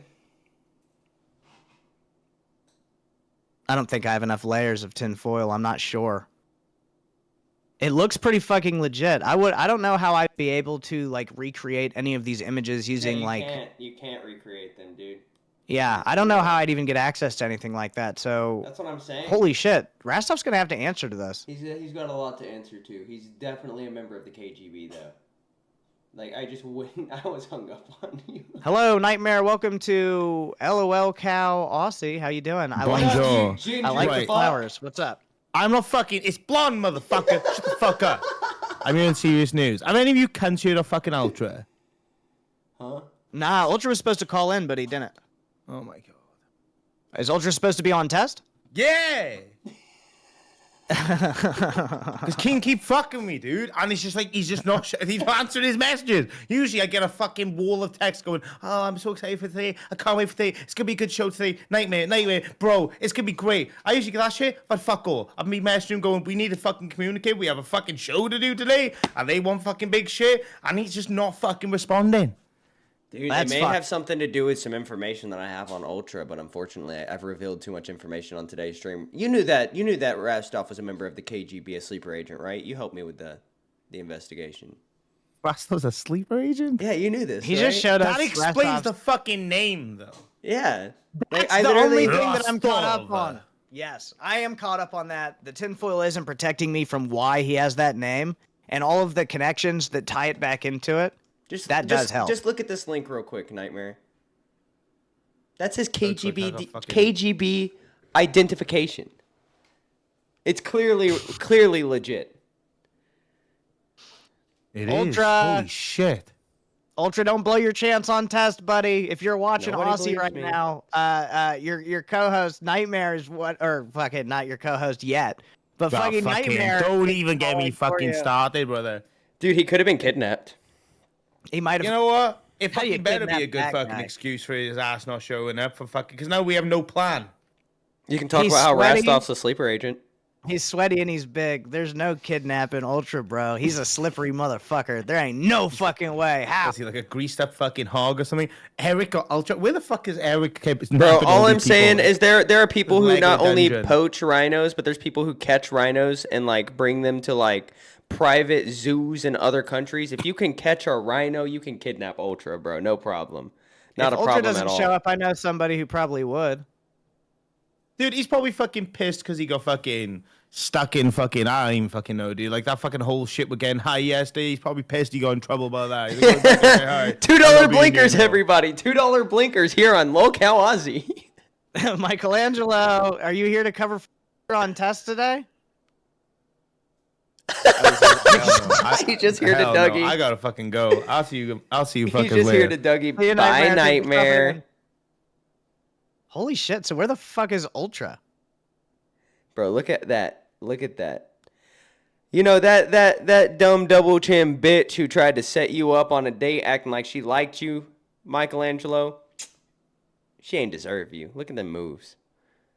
I don't think I have enough layers of tinfoil. I'm not sure. It looks pretty fucking legit. I don't know how I'd be able to like recreate any of these images using you can't recreate them, dude. Yeah, I don't know how I'd even get access to anything like that. So that's what I'm saying. Holy shit, Rastoff's gonna have to answer to this. He's got a lot to answer to. He's definitely a member of the KGB though. Like I just wouldn't. I was hung up on you. Hello, Nightmare. Welcome to Lolcow Aussie. How you doing? I like the flowers. What's up? I'm not fucking. It's blonde, motherfucker. Shut the fuck up. I'm here in serious news. Have any of you considered a fucking Ultra? Huh? Nah, Ultra was supposed to call in, but he didn't. Oh my god. Is Ultra supposed to be on test? Yeah. Because King keep fucking me, dude, and it's just like he's not answering his messages. Usually I get a fucking wall of text going, oh, I'm so excited for today, I can't wait for today, it's gonna be a good show today, nightmare, bro, it's gonna be great. I usually get that shit, but fuck all. I've been messaging him going, we need to fucking communicate, we have a fucking show to do today, and they want fucking big shit, and he's just not fucking responding. Dude, it may have something to do with some information that I have on Ultra, but unfortunately, I've revealed too much information on today's stream. You knew that Rastoff was a member of the KGB, a sleeper agent, right? You helped me with the investigation. Rastoff's a sleeper agent? Yeah, you knew this. He just showed us. That explains the fucking name, though. Yeah, that's the only thing that I'm caught up on. Yes, I am caught up on that. The tinfoil isn't protecting me from why he has that name, and all of the connections that tie it back into it. Does help. Just look at this link real quick, Nightmare. That's his KGB identification. It's clearly legit. It Ultra. is. Holy shit. Ultra, don't blow your chance on test, buddy. If you're watching Nobody Aussie right me. now, your co-host Nightmare is fucking not your co-host yet, but fucking Nightmare. Don't even get me fucking started, brother. Dude, he could have been kidnapped. He might have. You know what? It How do you fucking better be a kidnap good that fucking guy? excuse for his ass not showing up for fucking. Because now we have no plan. You can talk He's about how sweaty. Rastoff's a sleeper agent. He's sweaty and he's big. There's no kidnapping Ultra, bro. He's a slippery motherfucker. There ain't no fucking way. How? Is he like a greased up fucking hog or something? Eric or Ultra? Where the fuck is Eric? Bro, all I'm saying is there are people who Lego not only dungeon. poach rhinos, but there's people who catch rhinos and like bring them to like private zoos in other countries. If you can catch a rhino, you can kidnap Ultra, bro. No problem. Not if a Ultra problem doesn't at all. show up, I know somebody who probably would. Dude, he's probably fucking pissed because he got fucking stuck in fucking, I don't even fucking know, dude. Like that fucking whole shit with getting high yesterday. He's probably pissed he got in trouble about that. He's like, "Oh, fucking high. $2 blinkers, everybody. $2 blinkers here on Lolcow Aussie. Michelangelo, are you here to cover on test today? He's just here to Hell no. Dougie. I gotta fucking go. I'll see you He's fuckers just later. here to Dougie. See you, Bye, Nightmare. Thanks for Nightmare. coming in. Holy shit, so where the fuck is Ultra? Bro, look at that. Look at that. You know, that dumb double chin bitch who tried to set you up on a date acting like she liked you, Michelangelo. She ain't deserve you. Look at them moves.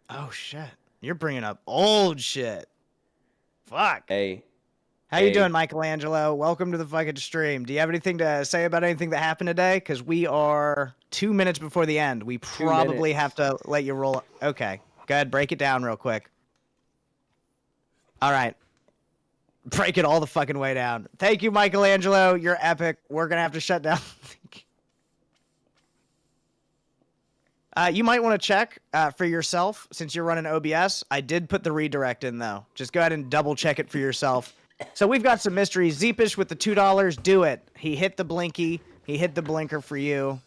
Oh shit. You're bringing up old shit. Fuck. Hey. How you doing, Michelangelo? Welcome to the fucking stream. Do you have anything to say about anything that happened today? Because we are 2 minutes before the end. We probably have to let you roll. Okay. Go ahead, break it down real quick. All right. Break it all the fucking way down. Thank you, Michelangelo. You're epic. We're going to have to shut down. You might want to check for yourself since you're running OBS. I did put the redirect in, though. Just go ahead and double check it for yourself. So we've got some mysteries. Zeepish with the $2. Do it. He hit the blinky. He hit the blinker for you.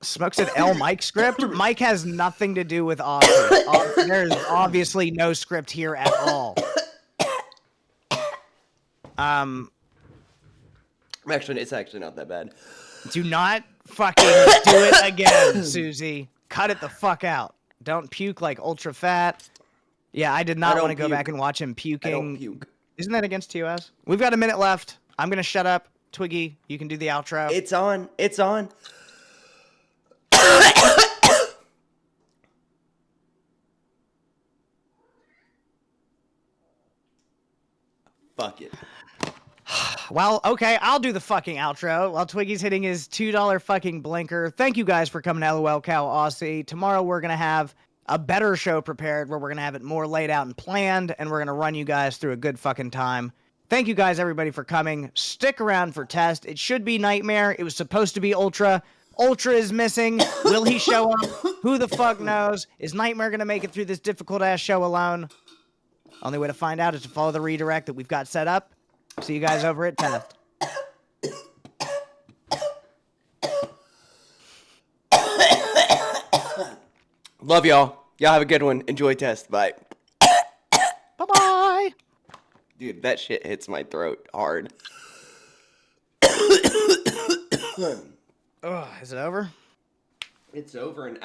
Smoke said L Mike script. Mike has nothing to do with Aussie. There's obviously no script here at all. Actually, it's actually not that bad. Do not fucking do it again, Susie. Cut it the fuck out. Don't puke like ultra fat. Yeah, I did not want to go back and watch him puking. I don't puke. Isn't that against TOS? We've got a minute left. I'm going to shut up. Twiggy, you can do the outro. It's on. It's on. Fuck it. Well, okay, I'll do the fucking outro while Twiggy's hitting his $2 fucking blinker. Thank you guys for coming to Lolcow Aussie. Tomorrow we're going to have a better show prepared where we're going to have it more laid out and planned, and we're going to run you guys through a good fucking time. Thank you guys, everybody, for coming. Stick around for test. It should be Nightmare. It was supposed to be Ultra. Ultra is missing. Will he show up? Who the fuck knows? Is Nightmare going to make it through this difficult-ass show alone? Only way to find out is to follow the redirect that we've got set up. See you guys over at test. Love y'all. Y'all have a good one. Enjoy test. Bye. Bye-bye. Dude, that shit hits my throat hard. Is it over? It's over and out.